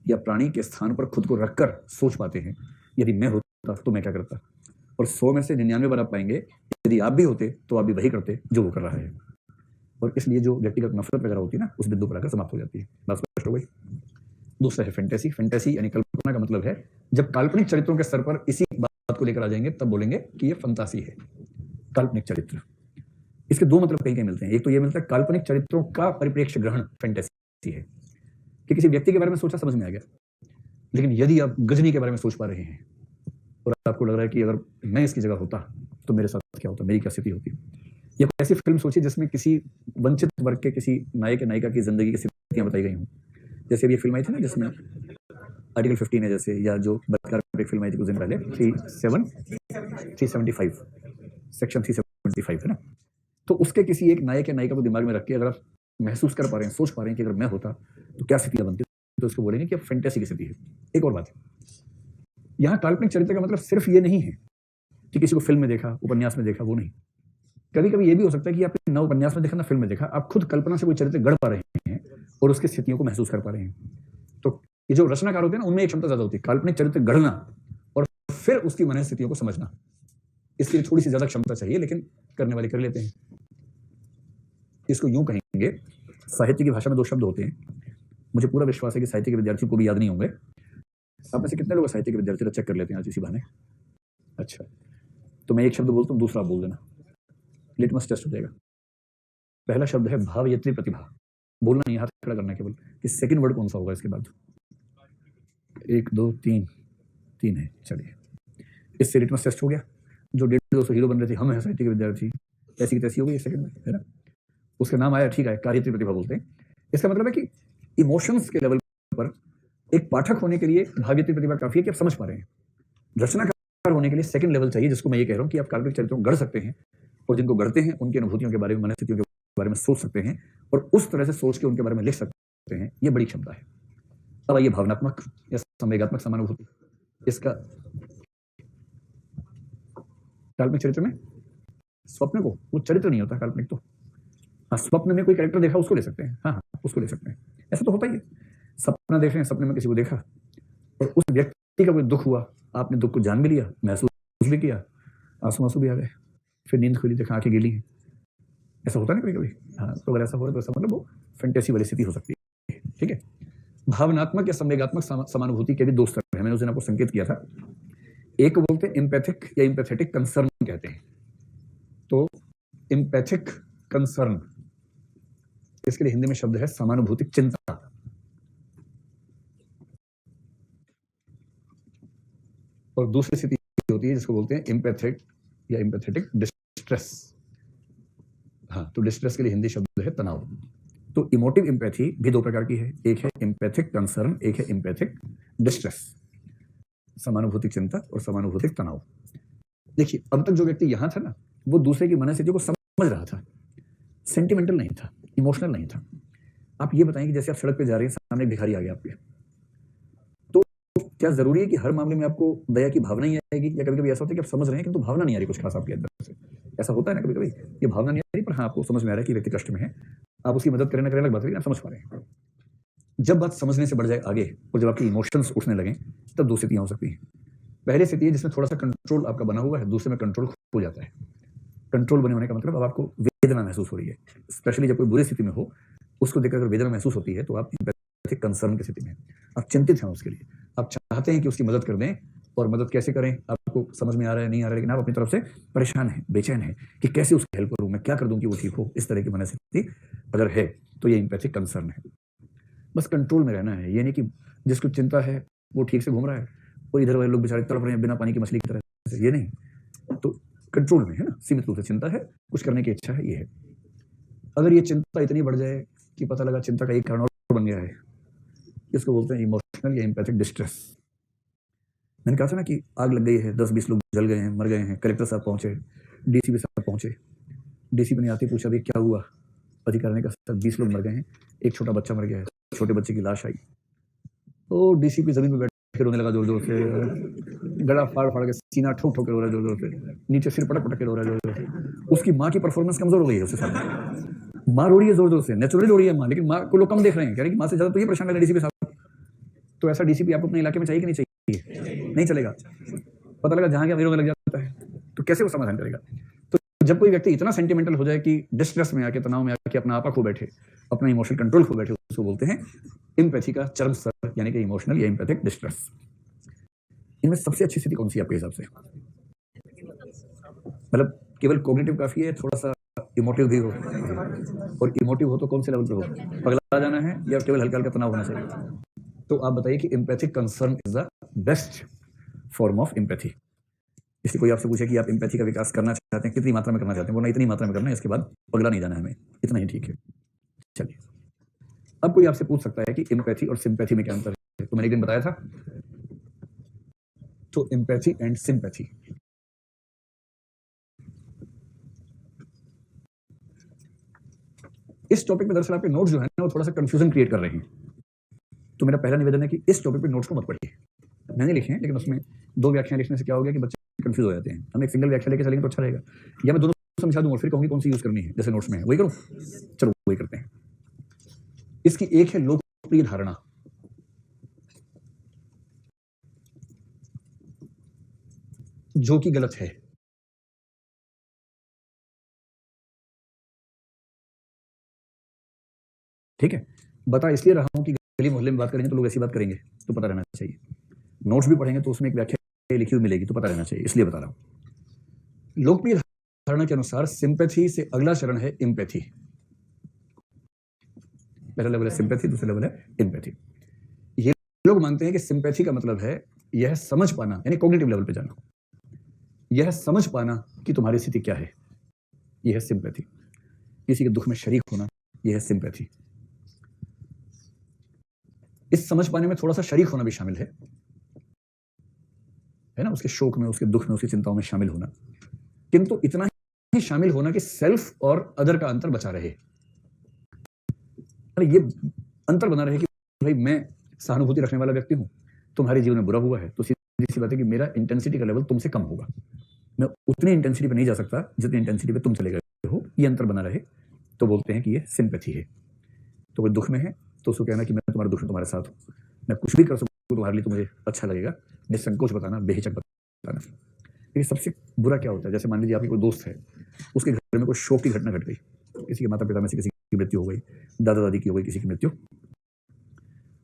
या प्राणी के स्थान पर खुद को रखकर सोच पाते हैं, यदि मैं होता तो मैं क्या करता। और 100 में से 99 बार आप पाएंगे यदि आप भी होते तो आप भी वही करते जो वो कर रहा है। और इसलिए जो व्यक्तिगत नफरत वगैरह होती है ना, उस बिंदु पर आकर समाप्त हो जाती है। बात स्पष्ट हो गई। दूसरा है फैंटेसी। फैंटेसी यानी कल्पना का मतलब है जब काल्पनिक चरित्रों के स्तर पर इसी बात को लेकर आ जाएंगे तब बोलेंगे कि ये फंतासी है, काल्पनिक चरित्र। इसके 2 मतलब कहीं कहीं मिलते हैं। एक तो ये मिलता है काल्पनिक चरित्रों का परिप्रेक्ष्य ग्रहण फैंटेसी है कि किसी व्यक्ति के बारे में सोचा समझ में आ गया, लेकिन यदि आप गजनी के बारे में सोच पा रहे हैं और आपको लग रहा है कि अगर मैं इसकी जगह होता तो मेरे साथ क्या होता, मेरी क्या स्थिति होती। या ऐसी फिल्म सोचिए जिसमें किसी वंचित वर्ग के किसी नायक या नायिका की जिंदगी की स्थितियां बताई गई हों। जैसे ये फिल्म आई थी ना जिसमें आर्टिकल 15 है, जैसे, या जो बलात्कार पर एक फिल्म आई थी कुछ दिन पहले 375 सेक्शन 375 है ना। तो उसके किसी एक नायक या नायिका को दिमाग में रख के अगर आप महसूस कर पा रहे हैं, सोच पा रहे हैं कि अगर मैं होता तो क्या स्थितियां बनती, तो उसको बोलेंगे कि फैंटेसी की स्थिति है। एक और बात, यहाँ काल्पनिक चरित्र का मतलब सिर्फ ये नहीं है कि किसी को फिल्म में देखा, उपन्यास में देखा, वो नहीं। कभी कभी ये भी हो सकता है कि आपने ना उपन्यास में देखा ना फिल्म में देखा, आप खुद कल्पना से कोई चरित्र गढ़ पा रहे हैं और उसकी स्थितियों को महसूस कर पा रहे हैं। तो ये जो रचनाकार होते हैं ना, उनमें एक क्षमता ज्यादा होती है, काल्पनिक चरित्र गढ़ना और फिर उसकी मनस्थितियों को समझना। इसके लिए थोड़ी सी ज्यादा क्षमता चाहिए, लेकिन करने वाले कर लेते हैं। इसको यूं कहेंगे, साहित्य की भाषा में दो शब्द होते हैं, मुझे पूरा विश्वास है कि साहित्य के विद्यार्थियों को भी याद नहीं होंगे। आप में से कितने लोग साहित्य के विद्यार्थी चेक कर लेते हैं आज इसी बहाने? अच्छा, तो मैं एक शब्द बोलता हूँ, दूसरा बोल देना, लिटमस टेस्ट हो जाएगा। पहला शब्द है भावयत्री प्रतिभा, बोलना नहीं, हाथ खड़ा करना केवल कि सेकंड वर्ड कौन सा होगा इसके बाद। 1 2 3 3 है, चलिए इससे लिटमस टेस्ट हो गया। जो 150 हीरो बन रहे थे, हम हैं साहित्य के विद्यार्थी, ऐसी की तैसी हो गई सेकंड में, है ना। उसका नाम आया, ठीक है, कार्यत्री प्रतिभा बोलते हैं। इसका मतलब है कि इमोशंस के लेवल पर एक पाठक होने के लिए भावयत्री प्रतिभा काफी है कि आप समझ पा रहे हैं। रचनाकार होने के लिए सेकंड लेवल चाहिए, जिसको मैं ये कह रहा हूं कि आप काल्पनिक चरित्रों को गढ़ सकते हैं, और जिनको गढ़ते हैं उनकी अनुभूतियों के बारे में, मनस्थितियों के बारे में सोच सकते हैं, और उस तरह से सोच के उनके बारे में लिख सकते हैं। ये बड़ी क्षमता है। अब आइए भावनात्मक या संवेगात्मक समानुभूति। इसका काल्पनिक चरित्र में स्वप्न को, वो चरित्र नहीं होता काल्पनिक तो, हाँ, स्वप्न में कोई कैरेक्टर देखा उसको ले सकते हैं, हाँ हाँ उसको ले सकते हैं। ऐसा तो होता ही है, सपना देख रहे हैं, सपने में किसी को देखा और उस व्यक्ति का कोई दुख हुआ, आपने दुख को जान भी लिया, महसूस भी किया, आंसू आंसू भी आ गए, फिर नींद खुली, देखा आंखें गिली हैं। ऐसा होता है ना कभी कभी, हाँ। तो अगर ऐसा हो रहा है तो ऐसा मतलब वो फैंटेसी वाली स्थिति हो सकती है, ठीक है। भावनात्मक या संवेगात्मक समानुभूति के भी दो स्तर हैं, मैंने उस दिन आपको संकेत किया था। एक को बोलते हैं इम्पैथिक या इम्पैथेटिक कंसर्न कहते हैं। तो इम्पैथिक कंसर्न, इसके लिए हिंदी में शब्द है समानुभूतिक चिंता। और दूसरी स्थिति होती है जिसको बोलते हैं इम्पैथिक या इम्पैथेटिक डिस्ट्रेस। हाँ, तो डिस्ट्रेस के लिए हिंदी शब्द है तनाव। तो इमोटिव इम्पैथी भी दो प्रकार की है, एक है इम्पैथिक कंसर्न, एक है इम्पैथिक डिस्ट्रेस, समानुभूतिक चिंता और समानुभूतिक तनाव। देखिए, अब तक जो व्यक्ति यहां था ना, वो दूसरे की मनस्थितियों को समझ रहा था, सेंटिमेंटल नहीं था, इमोशनल नहीं था। आप ये बताएं कि जैसे आप सड़क पे जा रहे हैं, सामने एक भिखारी आ गया आपके, तो क्या जरूरी है कि हर मामले में आपको दया की भावना ही आएगी, या कभी कभी ऐसा होता है कि आप समझ रहे हैं किंतु भावना नहीं आ रही कुछ खास आपके अंदर से? ऐसा होता है ना कभी कभी, ये भावना नहीं आ रही पर हाँ आपको समझ में आ रहा है कि व्यक्ति कष्ट में है, आप उसकी मदद करें ना करें अलग बात है, आप समझ पा रहे हैं। जब बात समझने से बढ़ जाए आगे और जब आपके इमोशंस उठने लगे, तब दो स्थितियां हो सकती हैं। पहली स्थिति है जिसमें थोड़ा सा कंट्रोल आपका बना हुआ है, दूसरे में कंट्रोल खो जाता है। कंट्रोल बने होने का मतलब अब आपको वेदना महसूस हो रही है, स्पेशली जब कोई बुरी स्थिति में हो, उसको देखकर अगर वेदना महसूस होती है तो आप इम्पैथिक कंसर्न की स्थिति में, आप चिंतित हैं उसके लिए, आप चाहते हैं कि उसकी मदद कर दें, और मदद कैसे करें आपको समझ में आ रहा है नहीं आ रहा है, लेकिन आप अपनी तरफ से परेशान हैं, बेचैन हैं कि कैसे उसकी हेल्प करूं, मैं क्या कर दूं कि वो ठीक हो। इस तरह की मनस्थिति अगर है तो ये इम्पैथिक कंसर्न है। बस कंट्रोल में रहना है, ये नहीं कि जिसको चिंता है वो ठीक से घूम रहा है और इधर वाले लोग बेचारे तड़प रहे हैं बिना पानी की मछली की तरह से, ये नहीं। तो कंट्रोल में है ना, सीमित रूप से चिंता है, कुछ करने की इच्छा है, ये है। अगर ये चिंता इतनी बढ़ जाए कि पता लगा चिंता का एक कारण और बन गया है, इसको बोलते हैं इमोशनल या इम्पैथिक डिस्ट्रेस। मैंने कहा था ना कि आग लग गई है, 10-20 लोग जल गए हैं, मर गए हैं, कलेक्टर साहब पहुंचे, डीसीपी साहब पहुंचे, डीसीपी ने आते पूछा भी क्या हुआ, अधिकारी ने कहा सर 20 लोग मर गए हैं, एक छोटा बच्चा मर गया है, छोटे बच्चे की लाश आई। तो डीसीपी जमीन पे बैठ के रोने लगा जोर जोर से, गला फाड़ फाड़ के, सीना ठोक ठोक के रो रहा है जोर जोर से, नीचे सिर पटक पटक के रो रहा है जोर जोर से। उसकी माँ की परफॉर्मेंस कमजोर हो गई है उसके साथ, माँ रो रही है जोर जोर से, नेचुरली रो रही है माँ, लेकिन माँ को लोग कम देख रहे हैं, कह रहे हैं कि माँ से ज्यादा तो ये परेशान लग रहा है डीसीपी साहब। तो ऐसा डीसीपी आपको अपने इलाके में चाहिए कि नहीं चाहिए? नहीं चलेगा। पता लगा जहां गया रोने लग जाता है, तो कैसे वो समाधान करेगा? तो जब कोई व्यक्ति इतना सेंटिमेंटल हो जाए कि डिस्ट्रेस में आके, तनाव में आके अपना आपा खो बैठे, अपना इमोशनल कंट्रोल खो बैठे, उसको बोलते हैं इम्पैथी का चरम स्तर, यानी कि इमोशनल या इम्पैथिक डिस्ट्रेस। इनमें सबसे अच्छी स्थिति कौन सी है आपके हिसाब से? मतलब केवल कॉग्निटिव काफी है, थोड़ा सा इमोटिव भी हो, और इमोटिव हो तो कौन से लेवल पे हो, पगला जाना है या केवल हल्का हल्का तनाव होना चाहिए? तो आप बताइए कि empathic concern is the best form of empathy. इसलिए कोई आपसे पूछे कि आप इम्पैथी का विकास करना चाहते हैं, कितनी मात्रा में करना चाहते हैं, बोलना इतनी मात्रा में करना है, इसके बाद पगला नहीं जाना है हमें, इतना ही ठीक है। चलिए, अब कोई आपसे पूछ सकता है कि इम्पैथी और सिंपैथी में क्या अंतर है, तो मैंने एक दिन बताया था। तो इम्पैथी एंड सिंपैथी, इस टॉपिक में दरअसल आपके नोट्स जो है ना वो थोड़ा सा कंफ्यूजन क्रिएट कर रहे हैं। तो मेरा पहला निवेदन है कि इस टॉपिक पे नोट्स को मत पढ़िए, मैंने लिखे हैं, लेकिन उसमें दो व्याख्याएं लिखने से क्या हो गया कि बच्चे कंफ्यूज हो जाते हैं। हम एक सिंगल व्याख्या लेके चलेंगे तो अच्छा रहेगा, या मैं दोनों समझा दूंगा फिर कहूंगी कौन सी यूज करनी है, जैसे नोट्स में है वही करो, चलो वही करते हैं। इसकी एक है लोकप्रिय धारणा, जो कि गलत है। ठीक है, बता इसलिए रहा हूं कि गली मोहल्ले में बात करेंगे तो लोग ऐसी बात करेंगे, तो पता रहना चाहिए। नोट्स भी पढ़ेंगे तो उसमें एक व्याख्या लिखी हुई मिलेगी, तो पता रहना चाहिए, इसलिए बता रहा हूं। लोकप्रिय धारणा के अनुसार सिंपैथी से अगला चरण है एम्पैथी। पहला लेवल है सिंपैथी, दूसरा लेवल है एम्पैथी। ये लोग मानते हैं कि सिंपैथी का मतलब है यह समझ पाना, यानी कॉग्निटिव लेवल पे जाना, यह समझ पाना कि तुम्हारी स्थिति क्या है, यह है सिंपैथी। किसी के दुख में शरीक होना, यह है सिंपैथी। इस समझ पाने में थोड़ा सा शरीक होना भी शामिल है ना, उसके शोक में, उसके दुख में, उसकी चिंताओं में शामिल होना, किंतु इतना ही शामिल होना कि सेल्फ और अदर का अंतर बचा रहे। अरे ये अंतर बना रहे कि भाई मैं सहानुभूति रखने वाला व्यक्ति हूं, तुम्हारे जीवन में बुरा हुआ है तो सीधी सी बात है कि मेरा इंटेंसिटी का लेवल तुमसे कम होगा, मैं उतनी इंटेंसिटी पे नहीं जा सकता जितनी इंटेंसिटी पे तुम चले गए हो, ये अंतर बना रहे तो बोलते हैं कि ये सिंपैथी है। तो कोई दुख में है तो उसको कहना कि मैं तुम्हारे दुख में तुम्हारे साथ हूं, मैं कुछ भी कर सकूं तुम्हारे लिए, तो मुझे अच्छा लगेगा, निसंकोच बताना, बेहिचक बताना। लेकिन सबसे बुरा क्या होता है, जैसे मान लीजिए आपकी कोई दोस्त है, उसके घर में कोई शोक की घटना घट गई, किसी के माता पिता में से किसी की मृत्यु हो गई, दादा दादी की हो गई किसी की मृत्यु,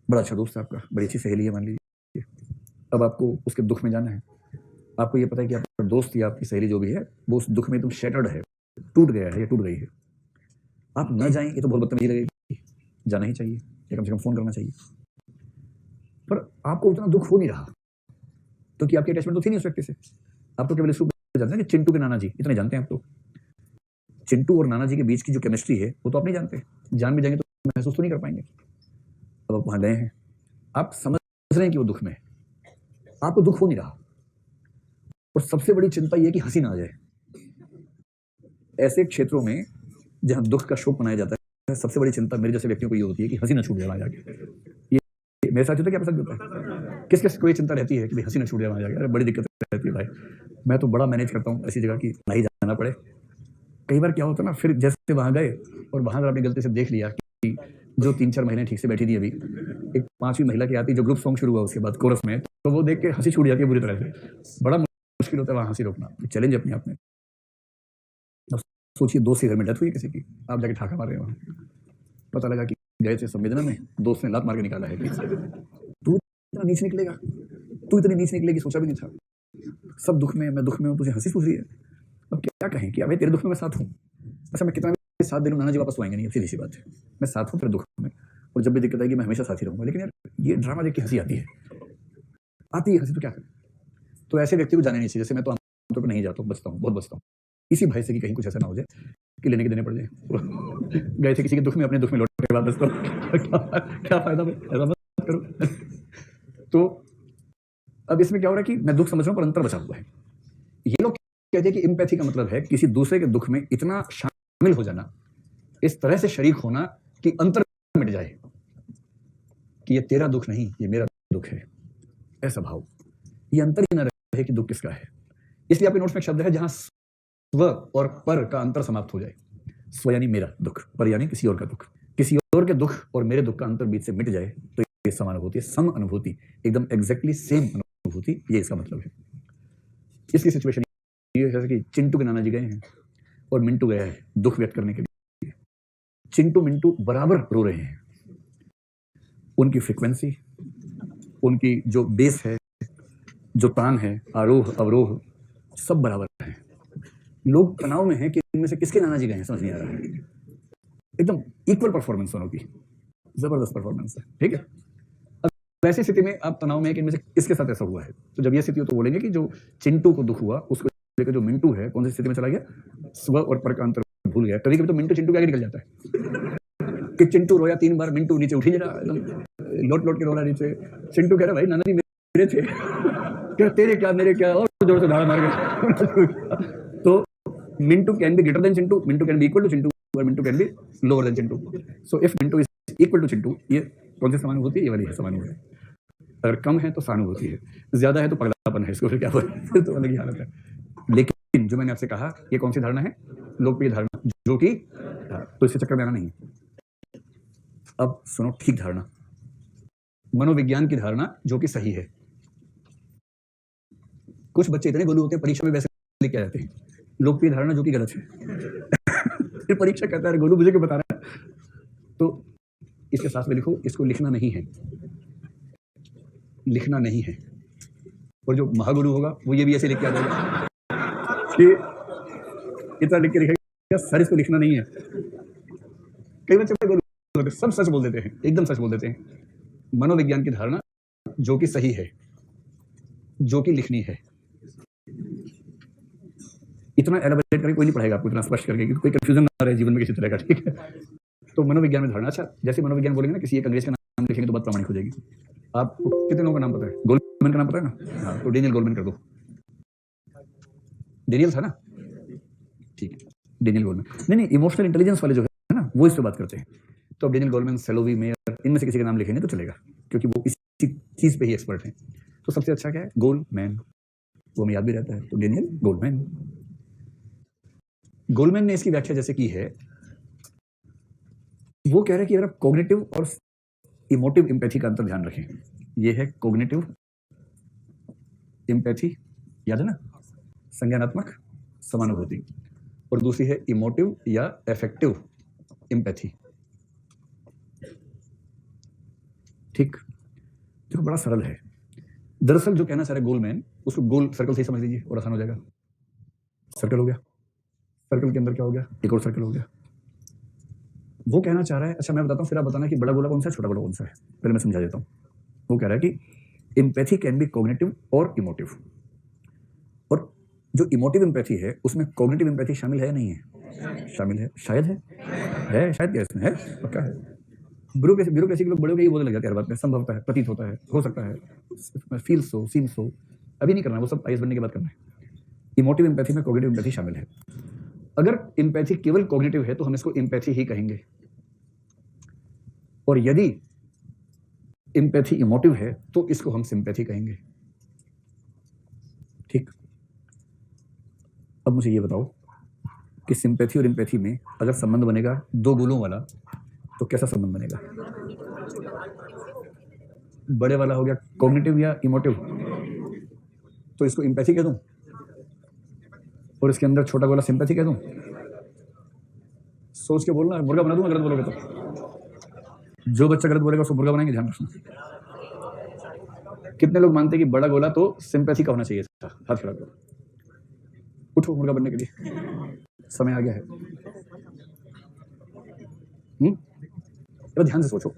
बड़ा अच्छा दोस्त है आपका, बड़ी अच्छी सहेली है मान लीजिए, अब आपको उसके दुख में जाना है, आपको ये पता है कि आपका दोस्त या आपकी सहेली जो भी है वो उस दुख में एकदम शैटर्ड है, टूट गया है या टूट गई है, आप न जाएं ये तो बहुत बदतमीजी लगेगी, जाना ही चाहिए या कम से कम फोन करना चाहिए, पर आपको उतना दुख हो नहीं रहा क्योंकि आपकी अटैचमेंट तो थी नहीं उस व्यक्ति से। आप तो केवल इस रूप में जानते हैं कि चिंटू के नाना जी, इतने जानते हैं आप, तो चिंटू और नाना जी के बीच की जो केमिस्ट्री है वो तो आप नहीं जानते, जान भी जाएंगे तो महसूस तो नहीं कर पाएंगे। अब आप वहां गए हैं, आप समझ रहे हैं कि वो दुख में, आपको दुख हो नहीं रहा, और सबसे बड़ी चिंता यह है कि हंसी ना आ जाए। ऐसे क्षेत्रों में जहां दुख का शोक मनाया जाता है, सबसे बड़ी चिंता मेरे जैसे व्यक्तियों को ये होती है कि हंसी ना छूट जाए वहां जाके। ये मेरे साथ होता है, क्या आपके साथ होता है? किस किस कोई चिंता रहती है कि भाई हंसी ना छूट जाए वहां जाके? अरे बड़ी दिक्कत रहती है भाई, मैं तो बड़ा मैनेज करता हूँ ऐसी जगह की नहीं जाना पड़े। कई बार क्या होता है ना, फिर जैसे वहां गए और वहां आपने गलती से देख लिया कि जो 3-4 महीने ठीक से बैठी थी, अभी एक 5वीं महिला की आती जो ग्रुप सॉन्ग शुरू हुआ उसके बाद कोरस में, तो वो देख के हंसी छूट जाती है बुरी तरह से। बड़ा मुश्किल होता है वहां हंसी रोकना, चैलेंज अपने आप में। सोचिए दोस्त के घर में डेथ हुई किसी की, आप जाके ठाका मार रहे हो, पता लगा कि गए थे संवेदना में, दोस्त ने लात मार के निकाला है। तू इतना नीच निकलेगा, तू इतनी नीच निकलेगी सोचा भी नहीं था। सब दुख में, मैं दुख में हूँ, तुझे हंसी सूझ रही है। अब क्या कहें कि अबे तेरे दुख में मैं साथ हूँ, अच्छा मैं कितना भी साथ दे लूं, नाना जी वापस आएंगे नहीं, सीधी सी बात है, मैं साथ हूँ तेरे दुख में, और जब भी दिक्कत आएगी मैं हमेशा साथ ही रहूंगा। लेकिन यार ये ड्रामा देख के हंसी आती है हंसी, तो क्या करें? तो ऐसे व्यक्ति को जाने नहीं चाहिए, जैसे मैं तो आमतौर पर नहीं जाता हूँ, बचता हूँ, बहुत बचता हूँ, इसी भय से कि कहीं कुछ ऐसा ना हो जाए कि लेने के देने पड़ जाए। गए थे किसी के दुख में, अपने दुख में लौट के वापस, तो क्या फायदा भाई, ऐसा मत करो। तो अब इसमें क्या हो रहा है कि मैं दुख समझ रहा हूं पर अंतर बचा हुआ है। ये लोग कहते हैं कि एम्पैथी का मतलब है किसी दूसरे के दुख में इतना शामिल हो जाना, इस तरह से शरीक होना कि अंतर मिट जाए कि ये तेरा दुख नहीं, ये मेरा दुख है, ऐसा भाव, ये अंतर ही ना रहे कि दुख किसका है। इसलिए आपके नोट्स में एक शब्द है जहां स्व और पर का अंतर समाप्त हो जाए। स्व यानी मेरा दुख, पर यानी किसी और का दुख, किसी और के दुख और मेरे दुख का अंतर बीच से मिट जाए तो ये समानुभूति, सम अनुभूति, एकदम एग्जैक्टली सेम अनुभूति, ये इसका मतलब है। इसकी सिचुएशन ये है कि चिंटू के नाना जी गए हैं और मिंटू गया है दुख व्यक्त करने के लिए। चिंटू मिंटू बराबर रो रहे हैं, उनकी फ्रीक्वेंसी, उनकी जो बेस है, जो तान है, आरोह अवरोह, सब बराबर है। लोग तनाव में हैं कि इनमें से किसके नाना जी गए हैं, समझ नहीं आ रहा है। एकदम इक्वल परफॉर्मेंस दोनों की, जबरदस्त परफॉर्मेंस है, ठीक है। अब वैसी स्थिति में आप तनाव में है कि इनमें से किसके साथ ऐसा हुआ है, तो जब ये स्थिति हो तो बोलेंगे कि जो चिंटू को दुख हुआ उसको लेकर जो मिंटू है कौन सी स्थिति में चला गया, स्व और पर का अंतर भूल गया। कभी कभी तो मिंटू चिंटू के आगे निकल जाता है कि चिंटू रोया 3 बार, मिंटू नीचे उठ ही नहीं रहा, एकदम लोट लोट के रो रहा नीचे। चिंटू कह रहा भाई नाना जी मेरे थे, क्या तेरे क्या मेरे क्या, और जोर से धाड़ा मार गया। तो Mintu can be greater than Chintu, Mintu can be equal to Chintu, और Mintu can be lower than Chintu. So if Mintu is equal to Chintu, ये कौन सी समानुभूति है, ये वाली है समानुभूति। अगर कम है तो सहानुभूति है, ज्यादा है तो पगलापन है, इसको फिर क्या बोले, फिर तो अलग ही हालत है। लेकिन जो मैंने आपसे कहा ये कौन सी धारणा है, लोकप्रिय धारणा, जो कि तो इससे चक्कर में आना नहीं। अब सुनो ठीक धारणा, मनोविज्ञान की धारणा जो कि सही है। कुछ बच्चे इतने गोलू होते हैं परीक्षा में वैसे लेके आ जाते हैं, लोकप्रिय धारणा जो कि गलत है। फिर परीक्षा कहता है गोलू मुझे क्यों बता रहा है। तो इसके साथ में लिखो, इसको लिखना नहीं है, लिखना नहीं है। और जो महागुरु होगा वो ये भी ऐसे लिख के आ जाएगा कि इतना लिख के लिखेगा सर इसको लिखना नहीं है। कई बच्चे गुरु सब सच बोल देते हैं, एकदम सच बोल देते हैं। मनोविज्ञान की धारणा जो कि सही है, जो कि लिखनी है, इतना एलाबोरेट करके कोई नहीं पढ़ेगा आपको, इतना स्पष्ट करके कि कोई कंफ्यूजन ना रहे जीवन में किसी तरह का, ठीक है। तो मनोविज्ञान में धारणा, अच्छा जैसे मनोविज्ञान बोलेंगे ना किसी एक अंग्रेज का नाम लिखेंगे तो बात प्रामाणिक हो जाएगी। आपको कितने लोगों का नाम पता है? गोल्डमैन का नाम पता है ना? हाँ, तो डेनियल गोल्डमैन कर दो। डेनियल था ना, ठीक है, डेनियल गोल्डमैन। नहीं, इमोशनल इंटेलिजेंस वाले जो है ना वो इस पे बात करते हैं। तो अब डेनियल गोल्डमैन, सेलोवी, मेयर, इनमें से किसी का नाम लिखेंगे तो चलेगा, क्योंकि वो इसी चीज पे ही एक्सपर्ट हैं। तो सबसे अच्छा क्या है? गोल्डमैन, वो हमें याद भी रहता है। तो डेनियल गोल्डमैन। गोल्डमैन ने इसकी व्याख्या जैसे की है, वो कह रहे हैं कि अगर आप कॉग्निटिव और इमोटिव एम्पैथी का अंतर ध्यान रखें, ये है कॉग्निटिव एम्पैथी, याद है ना, संज्ञानात्मक समानुभूति, और दूसरी है इमोटिव या एफेक्टिव एम्पैथी। ठीक, देखो बड़ा सरल है। दरअसल जो कहना चाह रहे गोल्डमैन, उसको गोल सर्कल से ही समझ लीजिए और आसान हो जाएगा। सर्कल हो गया, सर्कल के अंदर क्या हो गया? एक और सर्कल हो गया। वो कहना चाह रहा है, अच्छा मैं बताता हूँ, फिर आप बताना कि बड़ा गोला कौन सा है, छोटा गोला कौन सा है। पहले मैं समझा देता हूँ। वो कह रहा है कि एम्पैथी कैन बी कॉग्निटिव और इमोटिव, और जो इमोटिव एम्पैथी है उसमें कॉग्निटिव एम्पैथी शामिल है या नहीं है? शामिल है, शायद है शायद क्या इसमें है, पक्का है। ब्यूरोक्रेसी के लोग बड़े हो गए बोलने लग जाते हैं हर बात में, संभवतः है, प्रतीत होता है, हो सकता है, फील सो, सीम सो। अभी नहीं करना, वो सब आईएएस बनने के बाद करना है। इमोटिव एम्पैथी में कॉग्निटिव एम्पैथी शामिल है। अगर एम्पैथी केवल कॉग्निटिव है तो हम इसको एम्पैथी ही कहेंगे, और यदि एम्पैथी इमोटिव है तो इसको हम सिंपैथी कहेंगे। ठीक, अब मुझे ये बताओ कि सिंपैथी और एम्पैथी में अगर संबंध बनेगा दो गोलों वाला तो कैसा संबंध बनेगा? बड़े वाला हो गया कॉग्निटिव या इमोटिव, तो इसको एम्पैथी कह दूं, और इसके अंदर छोटा गोला सिंपैथी कह दूं। सोच के बोलना है, मुर्गा बना दूंगा गलत बोलोगे तो। जो बच्चा गलत बोलेगा उसको मुर्गा बनाएंगे, ध्यान रखना। कितने लोग मानते हैं कि बड़ा गोला तो सिंपैथी का होना चाहिए था? हाथ खड़ा करो, उठो मुर्गा बनने के लिए, समय आ गया है। तो ध्यान से सोचो,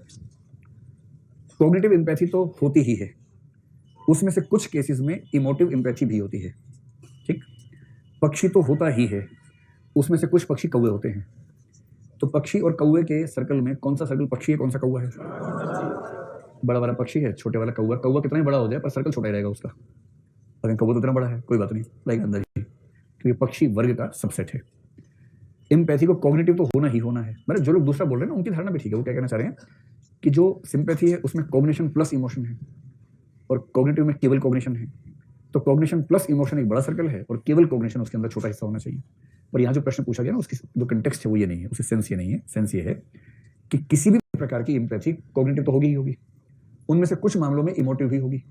कॉग्निटिव एम्पैथी तो होती ही है, उसमें से कुछ केसेस में इमोटिव एम्पैथी भी होती है। ठीक, पक्षी तो होता ही है, उसमें से कुछ पक्षी कौवे होते हैं। तो पक्षी और कौवे के सर्कल में कौन सा सर्कल पक्षी है, कौन सा कौवा है? बड़ा वाला पक्षी है, छोटे वाला कौवा। कौवा कितना ही बड़ा हो जाए पर सर्कल छोटा ही रहेगा उसका। अगर कौवा तो इतना बड़ा है, कोई बात नहीं, लाइक अंदर ही, क्योंकि पक्षी वर्ग का सबसेट है। एम्पैथी को कॉग्निटिव तो होना ही होना है। मतलब जो लोग दूसरा बोल रहे हैं ना उनकी धारणा भी ठीक है। वो क्या कहना चाह रहे हैं कि जो सिंपैथी है उसमें कॉग्निशन प्लस इमोशन है, और कॉग्निटिव में केवल कॉग्निशन है। तो कॉग्निशन प्लस इमोशन एक बड़ा सर्कल है, और केवल कॉग्निशन उसके अंदर छोटा हिस्सा होना चाहिए। पर यहाँ जो प्रश्न पूछा गया ना, उसकी जो कंटेक्स्ट है वो ये नहीं है, उसकी सेंस ये नहीं है। सेंस ये है कि किसी भी प्रकार की एम्पैथी कॉग्निटिव तो होगी ही होगी, उनमें से कुछ मामलों में इमोटिव भी होगी।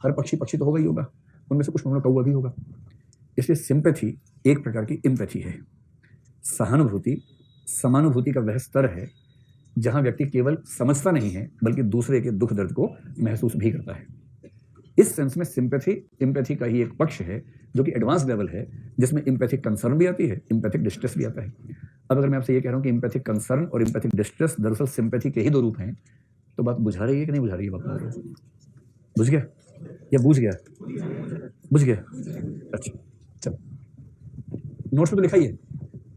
हर पक्षी तो होगा ही होगा, उनमें से कुछ मामलों कौवा भी होगा। इसलिए सिंपैथी एक प्रकार की एम्पैथी है। सहानुभूति समानुभूति का वह स्तर है जहां व्यक्ति केवल समझता नहीं है बल्कि दूसरे के दुख दर्द को महसूस भी करता है। इस सेंस में सिंपैथी एम्पैथी का ही एक पक्ष है जो कि एडवांस लेवल है, जिसमें एम्पैथिक कंसर्न भी आती है, एम्पैथिक डिस्ट्रेस भी आता है। अब अगर मैं आपसे ये कह रहा हूं कि एम्पैथिक कंसर्न और एम्पैथिक डिस्ट्रेस दरअसल सिंपैथी के ही दो रूप हैं, तो बात बुझा रही है कि नहीं बुझा रही है? बात बुझ गया या बूझ गया? बुझ गया, अच्छा चलो। नोट्स में तो लिखा ही है,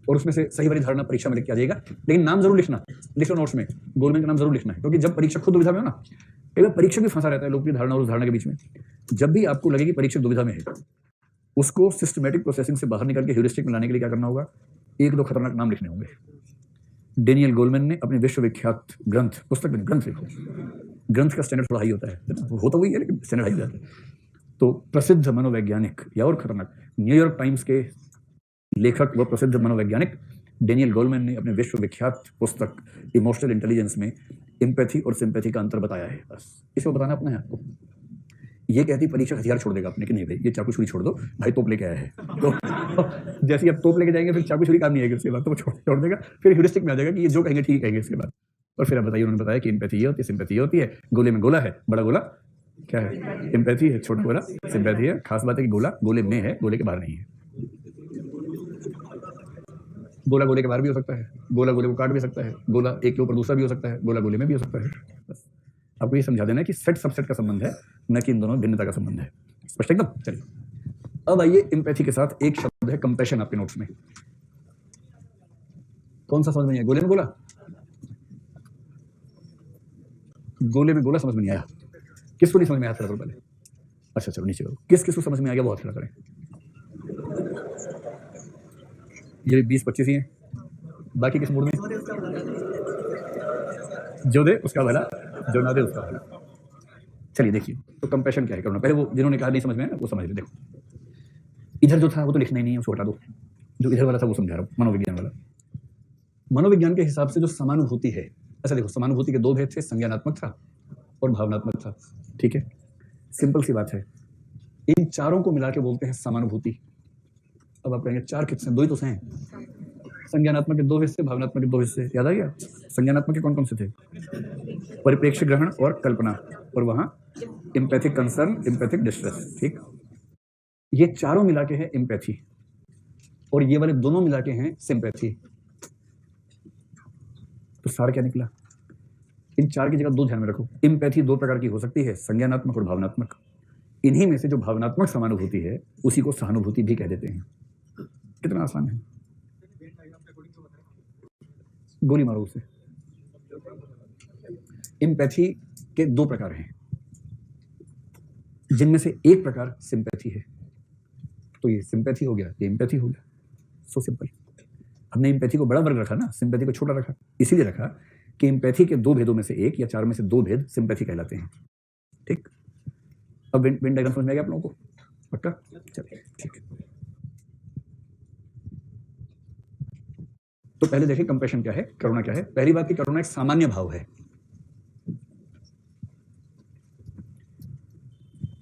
और उसमें से सही वाली धारणा परीक्षा में लिख के आ जाएगा, लेकिन नाम जरूर लिखना, लिख लो नोट्स में, गोल्डमैन का नाम जरूर लिखना है, क्योंकि जब परीक्षक खुद दुविधा में हो ना, कई बार परीक्षक भी फंसा रहता है लोकप्रिय धारणा और उस धारणा के बीच में। जब भी आपको लगे कि परीक्षक दुविधा में है, उसको सिस्टमैटिक प्रोसेसिंग से बाहर निकल के ह्यूरिस्टिक में लाने के लिए क्या करना होगा? एक दो खतरनाक नाम लिखने होंगे। डेनियल गोल्डमैन ने अपने विश्वविख्यात ग्रंथ, पुस्तक में ग्रंथ लिखो, ग्रंथ का स्टैंडर्ड थोड़ा हाई होता है, होता वही है लेकिन स्टैंडर्ड हाई जाता है। तो प्रसिद्ध मनोवैज्ञानिक या और खतरनाक न्यूयॉर्क टाइम्स के लेखक व प्रसिद्ध मनोवैज्ञानिक डेनियल गोल्डमैन ने अपने विश्वविख्यात पुस्तक इमोशनल इंटेलिजेंस में एम्पैथी और सिंपैथी का अंतर बताया है। बस इसको बताना अपना है आपको। ये कहती परीक्षा हथियार छोड़ देगा अपने कि नहीं भाई ये चाकू छुरी छोड़ दो, भाई तोप लेके आया है। तो जैसे ही आप तोप लेके जाएंगे फिर चाकू छुरी काम नहीं आएगी, उसके बाद तो वो छोड़ देगा, फिर ह्यूरिस्टिक में आ जाएगा कि ये जो कहेंगे ठीक कहेंगे इसके बाद। और फिर आप बताइए, उन्होंने बताया कि एम्पैथी ये होती है, सिंपैथी ये होती है। गोले में गोला है, बड़ा गोला क्या है? एम्पैथी है, छोटा गोला सिंपैथी है। खास बात है कि गोला गोले में है, गोले के बाहर नहीं है। गोला गोले के बाहर भी हो सकता है, गोला गोले को काट भी सकता है, गोला एक के ऊपर दूसरा भी हो सकता है, गोला गोले में भी हो सकता है। बस आपको ये समझा देना कि सेट सबसेट का संबंध है, न कि इन दोनों भिन्नता का संबंध है। स्पष्ट एकदम? चलिए अब आइए एम्पैथी के साथ एक शब्द है कंपैशन आपके नोट्स में। कौन सा समझ में नहीं आया? गोले में गोला, गोले में गोला समझ में नहीं आया। किसको नहीं समझ में आया? थोड़ा पहले अच्छा चलो नीचे करो। किस किस को समझ में आ गया? बहुत खड़ा करें। ये 20-25 ही हैं, बाकी किस मूड में? जो दे उसका भला, जो ना दे उसका भला। चलिए देखिए, तो कंपैशन क्या है, करुणा। पहले वो जिन्होंने कहा नहीं समझ में आया वो समझ ले। देखो इधर जो था वो तो लिखना ही नहीं है, उसको हटा दो। जो इधर वाला था वो समझा रहा हूँ, मनोविज्ञान वाला। मनोविज्ञान के हिसाब से जो समानुभूति है, ऐसा देखो, समानुभूति के दो भेद थे, संज्ञानात्मक था और भावनात्मक था। ठीक है, सिंपल सी बात है। इन चारों को मिला के बोलते हैं समानुभूति। अब आप कहेंगे चार कितने? दो ही तो हैं। संज्ञानात्मक के दो हिस्से, भावनात्मक के दो हिस्से। याद आ गया? संज्ञानात्मक के कौन कौन से थे? परिप्रेक्ष्य ग्रहण और कल्पना, और वहां एम्पैथिक कंसर्न, एम्पैथिक डिस्ट्रेस। ठीक, ये चारों मिला के हैं एम्पैथी, और ये वाले दोनों मिला के हैं सिंपैथी। तो सार क्या निकला? इन चार की जगह दो ध्यान में रखो। एम्पैथी दो प्रकार की हो सकती है, संज्ञानात्मक और भावनात्मक। इन्हीं में से जो भावनात्मक समानुभूति है उसी को सहानुभूति भी कह देते हैं। कितना आसान है, गोली मारो उसे। एम्पैथी के दो प्रकार हैं, जिनमें से एक प्रकार सिंपैथी है। तो ये सिंपैथी हो गया, ये एम्पैथी हो गया। So simple. हमने एम्पैथी को बड़ा वर्ग रखा ना, सिंपैथी को छोटा रखा। इसीलिए रखा कि एम्पैथी के दो भेदों में से एक या चार में से दो भेद सिंपैथी कहलाते हैं। ठीक, अब वेन डायग्राम समझ में आ गया आप लोगों को? पक्का? चलिए ठीक है। तो पहले देखिए कंपैशन क्या है, करुणा क्या है। पहली बात की करुणा एक सामान्य भाव है।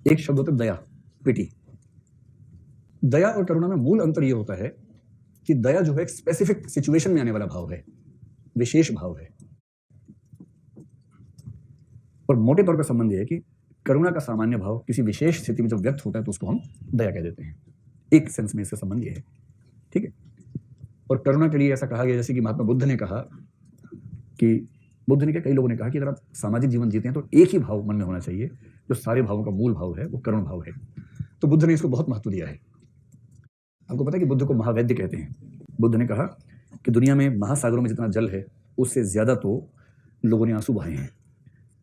एक शब्द होता है दया, पिटी। दया और करुणा में मूल अंतर यह होता है कि दया जो है एक स्पेसिफिक सिचुएशन में आने वाला भाव है, विशेष भाव है। और मोटे तौर पर संबंध यह है कि करुणा का सामान्य भाव किसी विशेष स्थिति में जब व्यक्त होता है तो उसको हम दया कह देते हैं। एक सेंस में इसका संबंध यह है। ठीक है, और करुणा के लिए ऐसा कहा गया, जैसे कि महात्मा बुद्ध ने कहा कि, बुद्ध ने क्या, कई लोगों ने कहा कि अगर आप सामाजिक जीवन जीते हैं तो एक ही भाव मन में होना चाहिए, जो सारे भावों का मूल भाव है, वो करुण भाव है। तो बुद्ध ने इसको बहुत महत्व दिया है। आपको पता है कि बुद्ध को महावैद्य कहते हैं। बुद्ध ने कहा कि दुनिया में महासागरों में जितना जल है उससे ज्यादा तो लोगों ने आंसू बहाए हैं,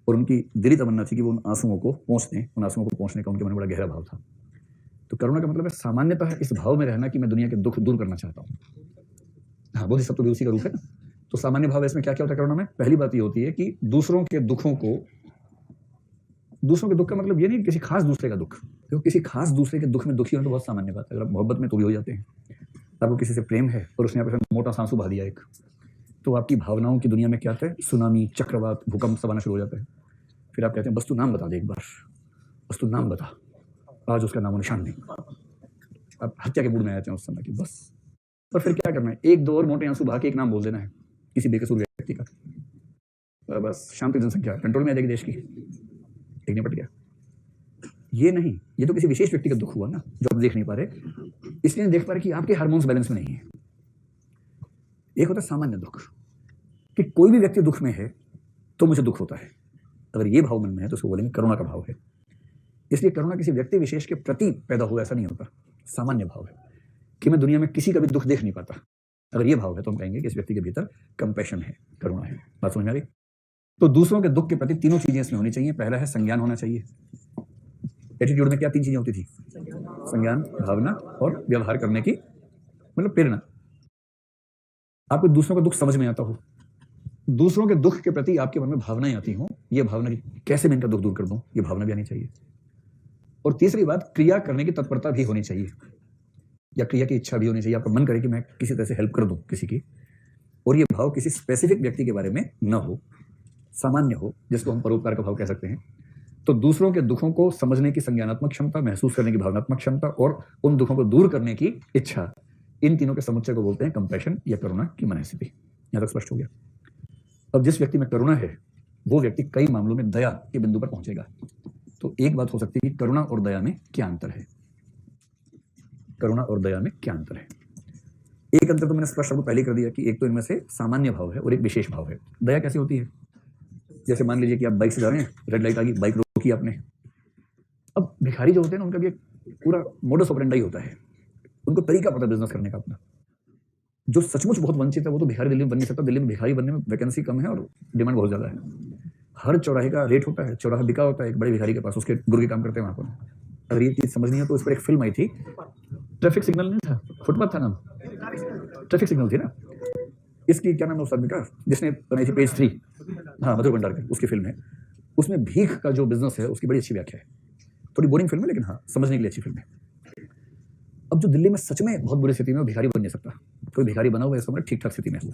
और उनकी दिली तमन्ना थी कि वो उन आंसुओं को पहुंच दें। उन आंसुओं को पहुंचने का उनके मन में बड़ा गहरा भाव था। तो करुणा का मतलब है सामान्यतः इस भाव में रहना कि मैं दुनिया के दुख दूर करना चाहता हूँ। हाँ, बोधिसत्व भी उसी का रूप है ना। तो सामान्य भाव इसमें क्या क्या होता है करुणा में? पहली बात ये होती है कि दूसरों के दुखों को, दूसरों के दुख का मतलब ये नहीं किसी खास दूसरे का दुख, क्योंकि किसी खास दूसरे के दुख में दुखी होना तो बहुत सामान्य बात है। अगर आप मोहब्बत में तो भी हो जाते हैं, आपको किसी से प्रेम है और उसने आपके साथ मोटा सांसू बहा दिया एक, तो आपकी भावनाओं की दुनिया में क्या आता है? सुनामी, चक्रवात, भूकंप सब आना शुरू हो जाता है। फिर आप कहते हैं बस तू नाम बता दे एक बार, बस तू नाम बता। आज उसका नामो निशान नहीं। आप हत्या के मूड में आते हैं उस समय की बस। और फिर क्या करना है? एक दो और मोटे आंसू बहा के एक नाम बोल देना है किसी बेकसूर व्यक्ति का, बस शांति जनसंख्या कंट्रोल में आ जाएगी देश की। एक निपट गया। ये नहीं, ये तो किसी विशेष व्यक्ति का दुख हुआ ना, जो आप देख नहीं पा रहे, इसलिए नहीं देख पा रहे कि आपके हार्मोन्स बैलेंस में नहीं है। एक होता है सामान्य दुख, कि कोई भी व्यक्ति दुख में है तो मुझे दुख होता है। अगर ये भाव मन में है तो उसको बोलेंगे करुणा का भाव है। इसलिए करुणा किसी व्यक्ति विशेष के प्रति पैदा हुआ ऐसा नहीं होता, सामान्य भाव है कि मैं दुनिया में किसी का भी दुख देख नहीं पाता। अगर ये भाव है तो हम कहेंगे कि इस व्यक्ति के भीतर कंपैशन है, करुणा है। बात समझ में आ रही? तो दूसरों के दुख के प्रति तीनों चीजें इसमें होनी चाहिए। पहला है संज्ञान होना चाहिए। एटीट्यूड में क्या तीन चीजें होती थी? संज्ञान, भावना और व्यवहार करने की मतलब प्रेरणा। आपको दूसरों का दुख समझ में आता हो, दूसरों के दुख के प्रति आपके मन में भावनाएं आती हो, ये भावना की कैसे मैं इनका दुख दूर कर दूं, ये भावना भी आनी चाहिए। और तीसरी बात, क्रिया करने की तत्परता भी होनी चाहिए, या क्रिया की इच्छा भी होनी चाहिए। आपका मन करे कि मैं किसी तरह से हेल्प कर दूं किसी की, और ये भाव किसी स्पेसिफिक व्यक्ति के बारे में न हो, सामान्य हो, जिसको हम परोपकार का भाव कह सकते हैं। तो दूसरों के दुखों को समझने की संज्ञानात्मक क्षमता, महसूस करने की भावनात्मक क्षमता और उन दुखों को दूर करने की इच्छा, इन तीनों के समुच्चय को बोलते हैं कंपैशन या करुणा की मनस्थिति। यहां तक स्पष्ट हो गया? अब जिस व्यक्ति में करुणा है वो व्यक्ति कई मामलों में दया के बिंदु पर पहुंचेगा। तो एक बात हो सकती है कि करुणा और दया में क्या अंतर है। करुणा और दया में क्या अंतर है? एक अंतर तो मैंने स्पष्ट आपको पहले कर दिया कि एक तो इनमें से सामान्य भाव है और एक विशेष भाव है। दया कैसी होती है? जैसे मान लीजिए कि आप बाइक से जा रहे हैं, रेड लाइट आ गई, बाइक रोकी आपने। अब भिखारी जो होते हैं ना, उनका भी एक पूरा मोडस ऑपरेंडी होता है, उनको तरीका पता है बिजनेस करने का अपना। जो सचमुच बहुत वंचित है वो तो भिखारी दिल्ली में बन नहीं सकता। दिल्ली में भिखारी बनने में वैकेंसी कम है और डिमांड बहुत ज्यादा है। हर चौराहे का रेट होता है, चौराहा बिका होता है एक बड़े भिखारी के पास, उसके गुरु के काम करते हैं वहां पर। अगर ये चीज समझनी है तो इस पर एक फिल्म आई थी, ट्रैफिक सिग्नल नहीं था, फुटपाथ था नाम, ट्रैफिक सिग्नल थी ना। इसकी क्या नाम है उस आदमी का जिसने बनाई थी पेज 3, हाँ मधुर भंडारकर, उसकी फिल्म है। उसमें भीख का जो बिजनेस है उसकी बड़ी अच्छी व्याख्या है। थोड़ी बोरिंग फिल्म है लेकिन हाँ समझने के लिए अच्छी फिल्म है। अब जो दिल्ली में सच में बहुत बुरी स्थिति में, वो भिखारी बन नहीं सकता। कोई भिखारी बना हुआ है समझ ठीक ठाक स्थिति में है।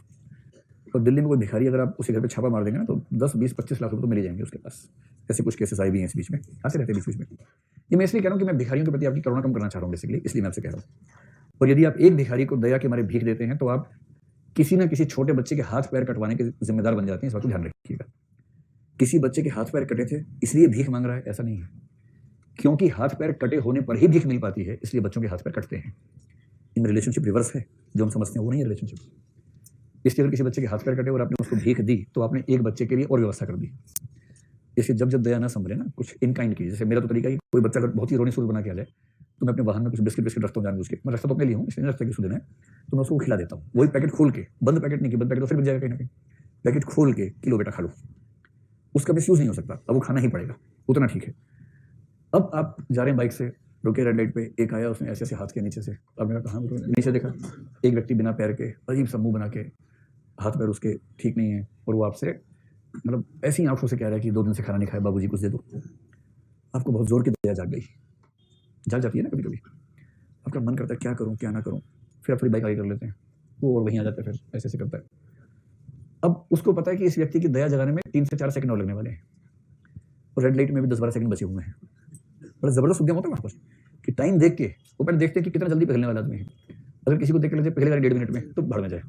और दिल्ली में कोई भिखारी अगर आप उसी घर पे छापा मार देंगे ना तो 10, 20, 25 लाख रुपए तो मिल ही जाएंगे उसके पास। ऐसे कुछ केसेस आए भी हैं इस बीच में, आते रहते हैं बीच में। ये मैं इसलिए कह रहा हूँ कि मैं भिखारियों के प्रति आपकी करुणा कम करना चाह रहा हूँ बेसिकली, इसलिए मैं आपसे कह रहा हूँ। और यदि आप एक भिखारी को दया के मारे भीख देते हैं तो आप किसी ना किसी छोटे बच्चे के हाथ पैर कटवाने के जिम्मेदार बन जाते हैं। इस बात को ध्यान रखिएगा। किसी बच्चे के हाथ पैर कटे थे इसलिए भीख मांग रहा है, ऐसा नहीं है। क्योंकि हाथ पैर कटे होने पर ही भीख मिल पाती है, इसलिए बच्चों के हाथ पैर कटते हैं। इन रिलेशनशिप रिवर्स है, जो हम समझते हैं वो नहीं है रिलेशनशिप। इसलिए अगर किसी बच्चे के हाथ पैर कटे और आपने उसको भीख दी तो आपने एक बच्चे के लिए और व्यवस्था कर दी। इसलिए जब जब दया ना संभले ना, कुछ इन काइंड की, जैसे मेरा तो तरीका है कि कोई बच्चा अगर बहुत ही रोनी सूर बना के आ जाए तो मैं अपने वाहन में कुछ बिस्किट रखता हूँ जानबूझ के। मैं रखता तो अपने लिए हूँ, इसलिए रखता कि उसको देना है तो मैं उसको खिला देता हूँ। वही पैकेट खोल के, बंद पैकेट नहीं कि बंद पैकेट तो फिर मिल जाएगा कहीं ना कहीं। पैकेट खोल के कि लो बेटा खा लो, उसका मिसयूज नहीं हो सकता, अब वो खाना ही पड़ेगा, उतना ठीक है। अब आप जा रहे हैं बाइक से, रुके रेड लाइट पे, एक आया उसने ऐसे ऐसे हाथ के नीचे से, अब मैंने कहा नीचे देखा, एक व्यक्ति बिना पैर के अजीब सा मुंह बना के, हाथ पैर उसके ठीक नहीं है और वो आपसे मतलब ऐसी आंखों से कह रहा है कि 2 दिन से खाना नहीं खाया, बाबूजी कुछ दे दो। आपको बहुत जोर की दया जाग गई, जाग जाती है ना कभी कभी। आपका मन करता है क्या करूं क्या ना करूं, फिर आप थोड़ी बाइक आगे कर लेते हैं, वो और वहीं आ जाता है, फिर ऐसे ऐसे करता है। अब उसको पता है कि इस व्यक्ति की दया जगाने में 3 से 4 सेकंड और लगने वाले हैं और रेड लाइट में भी 10-12 सेकंड बचे हुए हैं। बड़ा जबरदस्त उद्यम होता है वहाँ पर कि टाइम देख के वो पहले देखते हैं कि कितना जल्दी पिघलने वाला आदमी है। अगर किसी को देख के लेते पिघलेगा 1.5 मिनट में तो भाड़ में जाए,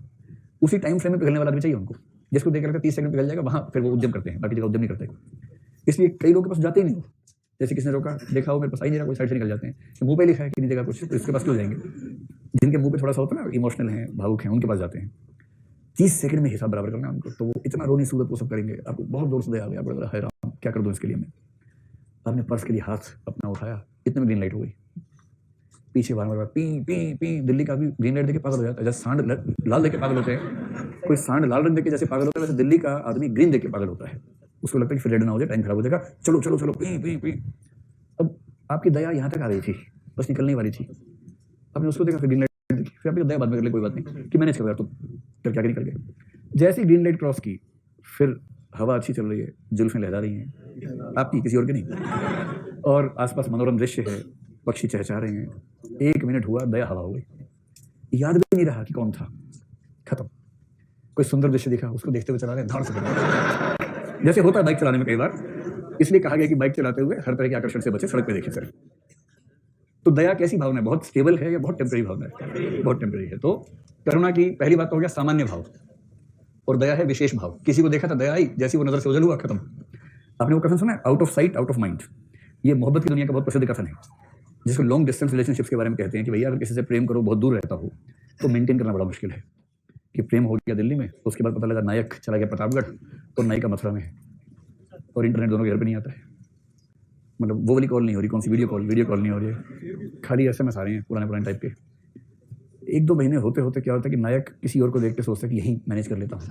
उसी टाइम फ्रेम में पिघलने वाला आदमी चाहिए उनको। जिसको देख के 30 सेकंड पिघल जाएगा वहाँ फिर वो उद्यम करते हैं, बाकी जगह उद्यम नहीं करते। इसलिए कई लोगों के पास जाते ही नहीं। जैसे किसने रोका, देखा हो मेरे पास आई नहीं रहा, कोई साइड से निकल जाते हैं कि मुंह पे लिखा है कि नहीं देगा कुछ, तो इसके पास क्यों जाएंगे। जिनके मुंह पे थोड़ा सा होता है ना, इमोशनल है, भावुक है, उनके पास जाते हैं। 30 सेकंड में हिसाब बराबर करना उनको, तो वो इतना रोनी सूरत वो सब करेंगे। आपको बहुत जोर से दया आ गया, बड़ा हैरान क्या कर दूं इसके लिए मैं। आपने पर्स के लिए हाथ अपना उठाया, इतने में ग्रीन लाइट हो गई। पीछे बार पी पी पी, दिल्ली का भी ग्रीन लाइट देके पागल हो जाता है। जैसे सांड लाल देके पागल होते हैं, कोई सांड लाल रंग देके जैसे पागल होता है, वैसे दिल्ली का आदमी ग्रीन देके पागल होता है। उसको लगता है कि फिर रेड ना हो जाए, टाइम खराब हो जाएगा, चलो चलो चलो पी पी पी। अब आपकी दया यहाँ तक आ रही थी, बस निकलने वाली थी। आपने उसको देखा, फिर ग्रीन लाइट देखी, फिर आपकी दया बाद में कर ले, कोई बात नहीं कि मैनेज कर रहा, तो फिर क्या निकल गए। जैसे ग्रीन लाइट क्रॉस की, फिर हवा अच्छी चल रही है, जुल्फें लहरा रही हैं आपकी, किसी और की नहीं, और आसपास मनोरम दृश्य है, पक्षी चहचहा रहे हैं। 1 मिनट हुआ, दया हवा हो गई, याद भी नहीं रहा कि कौन था, खत्म। कोई सुंदर दृश्य दिखा, उसको देखते हुए चला रहे, धाड़ से जैसे होता है बाइक चलाने में कई बार। इसलिए कहा गया कि बाइक चलाते हुए हर तरह के आकर्षण से बचे, सड़क पे देखें सर। तो दया कैसी भावना है, बहुत स्टेबल है या बहुत टेम्पररी भावना है? बहुत टेम्पररी है। तो करुणा की पहली बात तो हो गया सामान्य भाव, और दया है विशेष भाव। किसी को देखा था, दया आई, जैसी वो नजर से ओझल हुआ, खत्म। आपने वो कथन सुना है, out of sight out of mind. ये मोहब्बत की दुनिया का बहुत प्रसिद्ध कथन है, जिसको लॉन्ग डिस्टेंस रिलेशनशिप्स के बारे में कहते हैं कि भैया अगर किसी से प्रेम करो, बहुत दूर रहता हो, तो मेंटेन करना बड़ा मुश्किल है। कि प्रेम हो गया दिल्ली में, उसके बाद पता लगा नायक चला गया प्रतापगढ़ और नायिका मथुरा में है, और इंटरनेट दोनों के घर पे नहीं आता है। मतलब वो वाली कॉल नहीं हो रही, कौन सी वीडियो कॉल नहीं हो रही है, खाली SMS आ रहे हैं पुराने टाइप के। 1-2 महीने होते होते क्या होता है कि नायक किसी और को देख के सोचता है कि यही मैनेज कर लेता हूँ।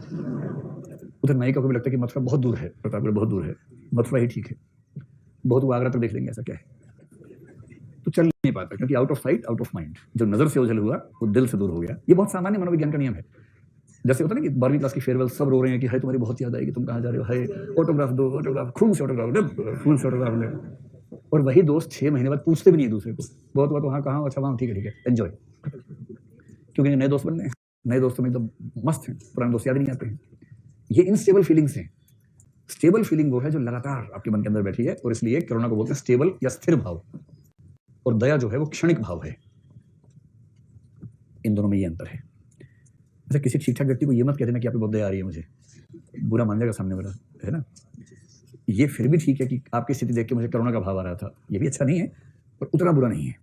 उधर नायिका को भी लगता है कि मथुरा बहुत दूर है, प्रतापगढ़ बहुत दूर है, मथुरा ही ठीक है, बहुत वो आगरा तक देख लेंगे, ऐसा क्या है। तो चल नहीं पाता, क्योंकि out of sight out of mind. जो नजर से ओझल हुआ वो दिल से दूर हो गया। ये बहुत सामान्य मनोविज्ञान का नियम है। जैसे होता है ना कि 12वीं क्लास की फेयरवेल, सब रो रहे हैं कि हाय तुम्हारी बहुत याद आएगी, तुम कहाँ जा रहे हो, हाय ऑटोग्राफ दो, ऑटोग्राफ, खून से ऑटोग्राफ, खून से ऑटोग्राफ ले। और वही दोस्त 6 महीने बाद पूछते भी नहीं दूसरे को, बहुत हुआ तो हाँ कहाँ, अच्छा वहाँ, ठीक है एंजॉय। क्योंकि नए दोस्त बनने हैं, नए दोस्तों में एकदम मस्त हैं, पुराने दोस्त याद नहीं आते हैं। ये इनस्टेबल फीलिंग्स हैं। स्टेबल फीलिंग वो है जो लगातार आपके मन के अंदर बैठी है, और इसलिए करुणा को बोलते हैं स्टेबल या स्थिर भाव, और दया जो है वो क्षणिक भाव है। इन दोनों में ये अंतर है। अच्छा, किसी ठीक ठाक व्यक्ति को ये मत कह देना कि आपको बहुत दया आ रही है मुझे, बुरा मान जाएगा सामने वाला, है ना। ये फिर भी ठीक है कि आपकी स्थिति देख के मुझे करुणा का भाव आ रहा था, ये भी अच्छा नहीं है और उतना बुरा नहीं है,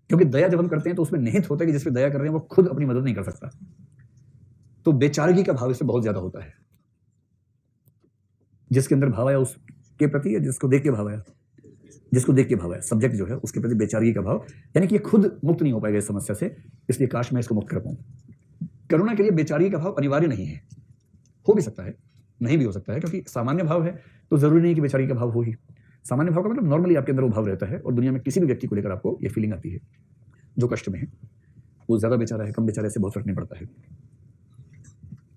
क्योंकि दया जब हम करते हैं तो उसमें निहित होता है कि जिस पे दया कर रहे हैं वो खुद अपनी मदद नहीं कर सकता, तो बेचारगी का भाव इससे बहुत ज्यादा होता है। जिसके अंदर भाव आया उसके प्रति, या जिसको देख के भाव आया, जिसको देख के भाव आया, सब्जेक्ट जो है उसके प्रति बेचारगी का भाव, यानी कि ये खुद मुक्त नहीं हो पाएगा इस समस्या से, इसलिए काश मैं इसको मुक्त कर पाऊं। करुणा के लिए बेचारगी का भाव अनिवार्य नहीं है, हो भी सकता है, नहीं भी हो सकता है, क्योंकि सामान्य भाव है तो जरूरी नहीं कि बेचारगी का भाव हो ही। सामान्य भाव का मतलब नॉर्मली आपके अंदर वो भाव रहता है और दुनिया में किसी भी व्यक्ति को लेकर आपको ये फीलिंग आती है जो कष्ट में है, वो ज्यादा बेचारा है कम बेचारे से बहुत फर्क नहीं पड़ता है।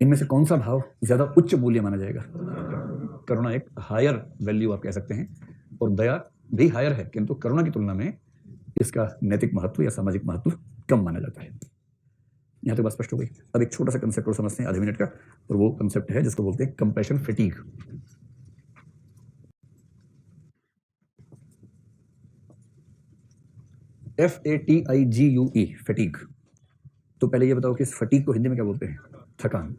इनमें से कौन सा भाव ज्यादा उच्च मूल्य माना जाएगा? करुणा एक हायर वैल्यू आप कह सकते हैं, और दया भी हायर है, किंतु करुणा की तुलना में इसका नैतिक महत्व या सामाजिक महत्व कम माना जाता है। यहां तक बात स्पष्ट हो गई। अब एक छोटा सा कंसेप्ट और समझते हैं आधे मिनट का, और वो कंसेप्ट है जिसको बोलते हैं कंपैशन फैटीग। FATIGUE, fatigue. तो पहले ये बताओ कि इस फटीग को हिंदी में क्या बोलते हैं? थकान।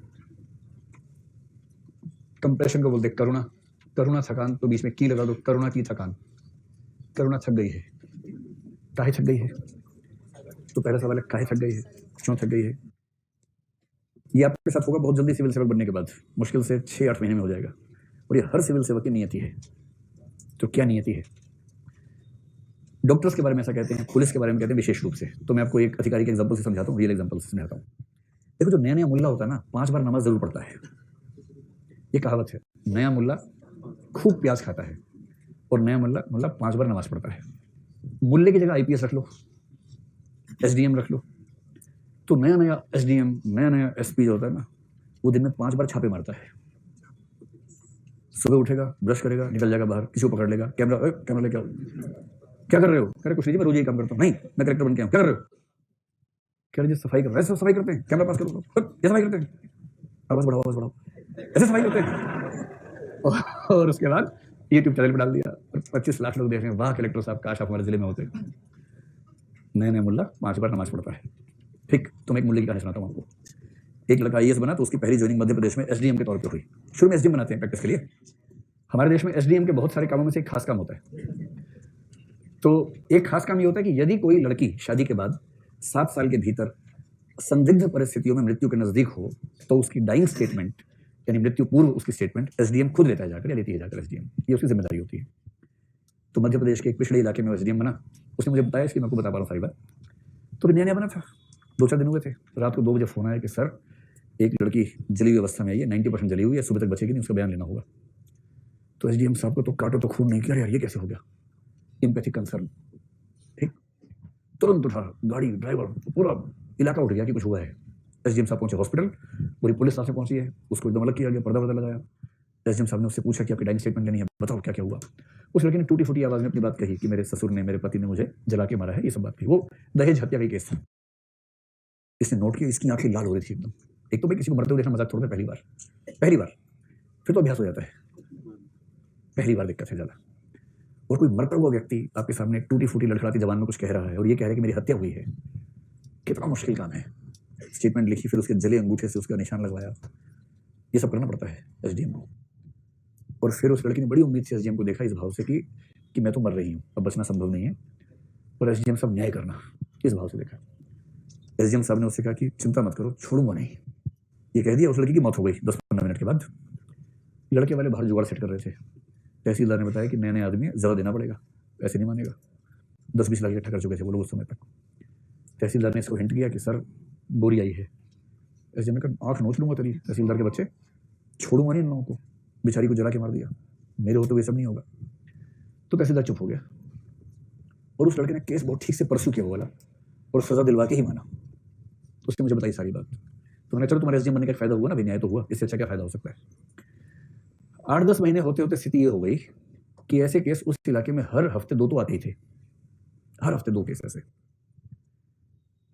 कंप्रेशन को बोलते हैं करुणा। करुणा थकान, तो बीच में की लगा दो, करुणा की थकान। करुणा थक गई है, काहे थक गई है? तो पहला सवाल है काहे थक गई है, क्यों थक गई है? ये आपके साथ होगा बहुत जल्दी सिविल सेवक बनने के बाद, मुश्किल से 6-8 महीने में हो जाएगा, और ये हर सिविल सेवक की नियति है। तो क्या नियति है? डॉक्टर्स के बारे में ऐसा कहते हैं, पुलिस के बारे में कहते हैं विशेष रूप से। तो मैं आपको एक अधिकारी के एग्जांपल से समझाता हूँ, रियल एग्जांपल से समझाता हूँ। देखो, जो नया नया मुल्ला होता है ना, 5 बार नमाज जरूर पढ़ता है। ये कहावत है, नया मुल्ला खूब प्याज खाता है और नया मुल्ला 5 बार नमाज पढ़ता है। मुल्ले की जगह IPS रख लो, SDM रख लो, तो नया नया SDM, नया नया SP जो होता है ना, वो दिन में 5 बार छापे मारता है। सुबह उठेगा, ब्रश करेगा, निकल जाएगा बाहर, किसी को पकड़ लेगा, कैमरा लेके आओ, क्या कर रहे हो? कह रहे कुछ नहीं, मैं रोज यही काम करता हूँ। नहीं, मैं कलेक्टर बन के आया। क्या कर रहे हो? कह रहे जी सफाई कर रहे हैं। सफाई करते हैं, कैमरा पास करो, ये सफाई करते हैं, आवाज बढ़ाओ, आवाज बढ़ाओ, ऐसे सफाई करते हैं। और उसके बाद यूट्यूब चैनल पर डाल दिया, 25 लाख लोग देख रहे हैं, वाह कलेक्टर साहब, काश आप हमारे जिले में होते। नया नया मुल्ला 5 बार नमाज पढ़ता है। ठीक, तो मैं एक मुल्ले की कहानी सुनाता हूँ आपको। एक लड़का IAS बना, तो उसकी पहली ज्वाइनिंग मध्य प्रदेश में SDM के तौर पर हुई। शुरू में SDM बनाते हैं प्रैक्टिस के लिए। हमारे देश में SDM के बहुत सारे कामों में से एक खास काम होता है। तो एक खास काम ये होता है कि यदि कोई लड़की शादी के बाद 7 साल के भीतर संदिग्ध परिस्थितियों में मृत्यु के नजदीक हो, तो उसकी डाइंग स्टेटमेंट, यानी मृत्यु पूर्व उसकी स्टेटमेंट SDM खुद लेता है जाकर, या लेती है जाकर SDM, ये उसकी जिम्मेदारी होती है। तो मध्य प्रदेश के एक पिछड़े इलाके में SDM बना, उसने मुझे बताया, इसलिए मैं आपको बता पा रहा हूँ सारी बात। तो नया नया बना था, 2-4 दिन हुए थे, रात को 2 बजे फोन आया कि सर एक लड़की जली हुई अवस्था में आई है, 90% जली हुई है, सुबह तक बचेगी नहीं, उसका बयान लेना होगा। तो SDM साहब को तो काटो तो खून नहीं किया, यार ये कैसे हो गया? एम्पैथिक कंसर्न, ठीक, तुरंत उठा गाड़ी, ड्राइवर, पूरा इलाका उठ गया कि कुछ हुआ है। SDM साहब पहुंचे हॉस्पिटल, पूरी पुलिस साथ में पहुंची है, उसको एकदम अलग किया गया, पर्दा लगाया। SDM साहब ने उससे पूछा कि आपकी डाइंग स्टेटमेंट लेनी है, बताओ क्या क्या हुआ। उस लड़की ने टूटी फूटी आवाज में अपनी बात कही कि मेरे ससुर ने, मेरे पति ने मुझे जला के मारा है, ये सब बात कही। वो दहेज हत्या का केस था। इसने नोट किया, इसकी आंखें लाल हो रही थी एकदम। एक तो मैं किसी को मरते हुए देखना मजाक छोड़ता, पहली बार, फिर तो अभ्यास हो जाता है, पहली बार दिक्कत है ज्यादा। और कोई मरता हुआ व्यक्ति आपके सामने टूटी फूटी लड़खड़ाती जबान में कुछ कह रहा है और ये कह रहा है कि मेरी हत्या हुई है, कितना मुश्किल काम है। स्टेटमेंट लिखी, फिर उसके जले अंगूठे से उसका निशान लगवाया, ये सब करना पड़ता है SDM को। और फिर उस लड़की ने बड़ी उम्मीद से SDM को देखा, इस भाव से कि मैं तो मर रही हूँ, अब बचना संभव नहीं है, और SDM साहब न्याय करना, इस भाव से देखा। SDM साहब ने उससे कहा कि चिंता मत करो, छोड़ूंगा नहीं, ये कह दिया। उस लड़की की मौत हो गई 10-15 मिनट के बाद। लड़के वाले बाहर जुगाड़ सेट कर रहे थे। तहसीलदार ने बताया कि नए नए आदमी ज़्यादा देना पड़ेगा, ऐसे नहीं मानेगा। 10-20 लाख इकट्ठा कर चुके थे वो लोग उस समय तक। तहसीलदार ने इसको हिंट किया कि सर बोरी आई है। SDM ने कहा आँख नोच लूंगा तेरी, तहसीलदार के बच्चे, छोड़ूंगा नहीं इन लोगों को, बेचारी को जला के मार दिया, मेरे होते हुए सब नहीं होगा। तो तहसीलदार चुप हो गया, और उस लड़के ने केस बहुत ठीक से परस्यू किया वो वाला, और सजा दिलवा के ही माना। उसने मुझे बताई सारी बात। तो मैंने चलो तुम्हारे SDM बनने का फायदा हुआ ना, भी न्याय तो हुआ, इससे अच्छा क्या फायदा हो सकता है। 8-10 महीने होते होते स्थिति ये हो गई कि ऐसे केस उस इलाके में हर हफ्ते 2 तो आते ही थे, हर हफ्ते 2 केस ऐसे।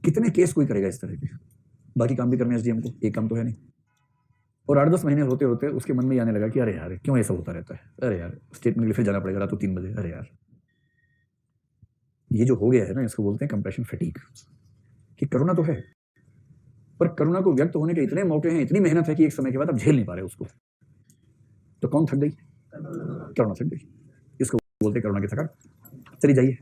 कितने केस कोई करेगा इस तरह के, बाकी काम भी करने SDM को, एक काम तो है नहीं। और 8-10 महीने होते होते उसके मन में आने लगा कि अरे यार क्यों ऐसा होता रहता है, अरे यार स्टेटमेंट के लिए फिर जाना पड़ेगा रात को 3 बजे, अरे यार। ये जो हो गया है ना, इसको बोलते हैं कंपैशन फैटीग, कि करुणा तो है पर करुणा को व्यक्त होने के इतने मौके हैं, इतनी मेहनत है कि एक समय के बाद आप झेल नहीं पा रहे उसको। तो कौन थक गई? करुणा थक गई। इसको बोलते करुणा की थकान। चली जाइए।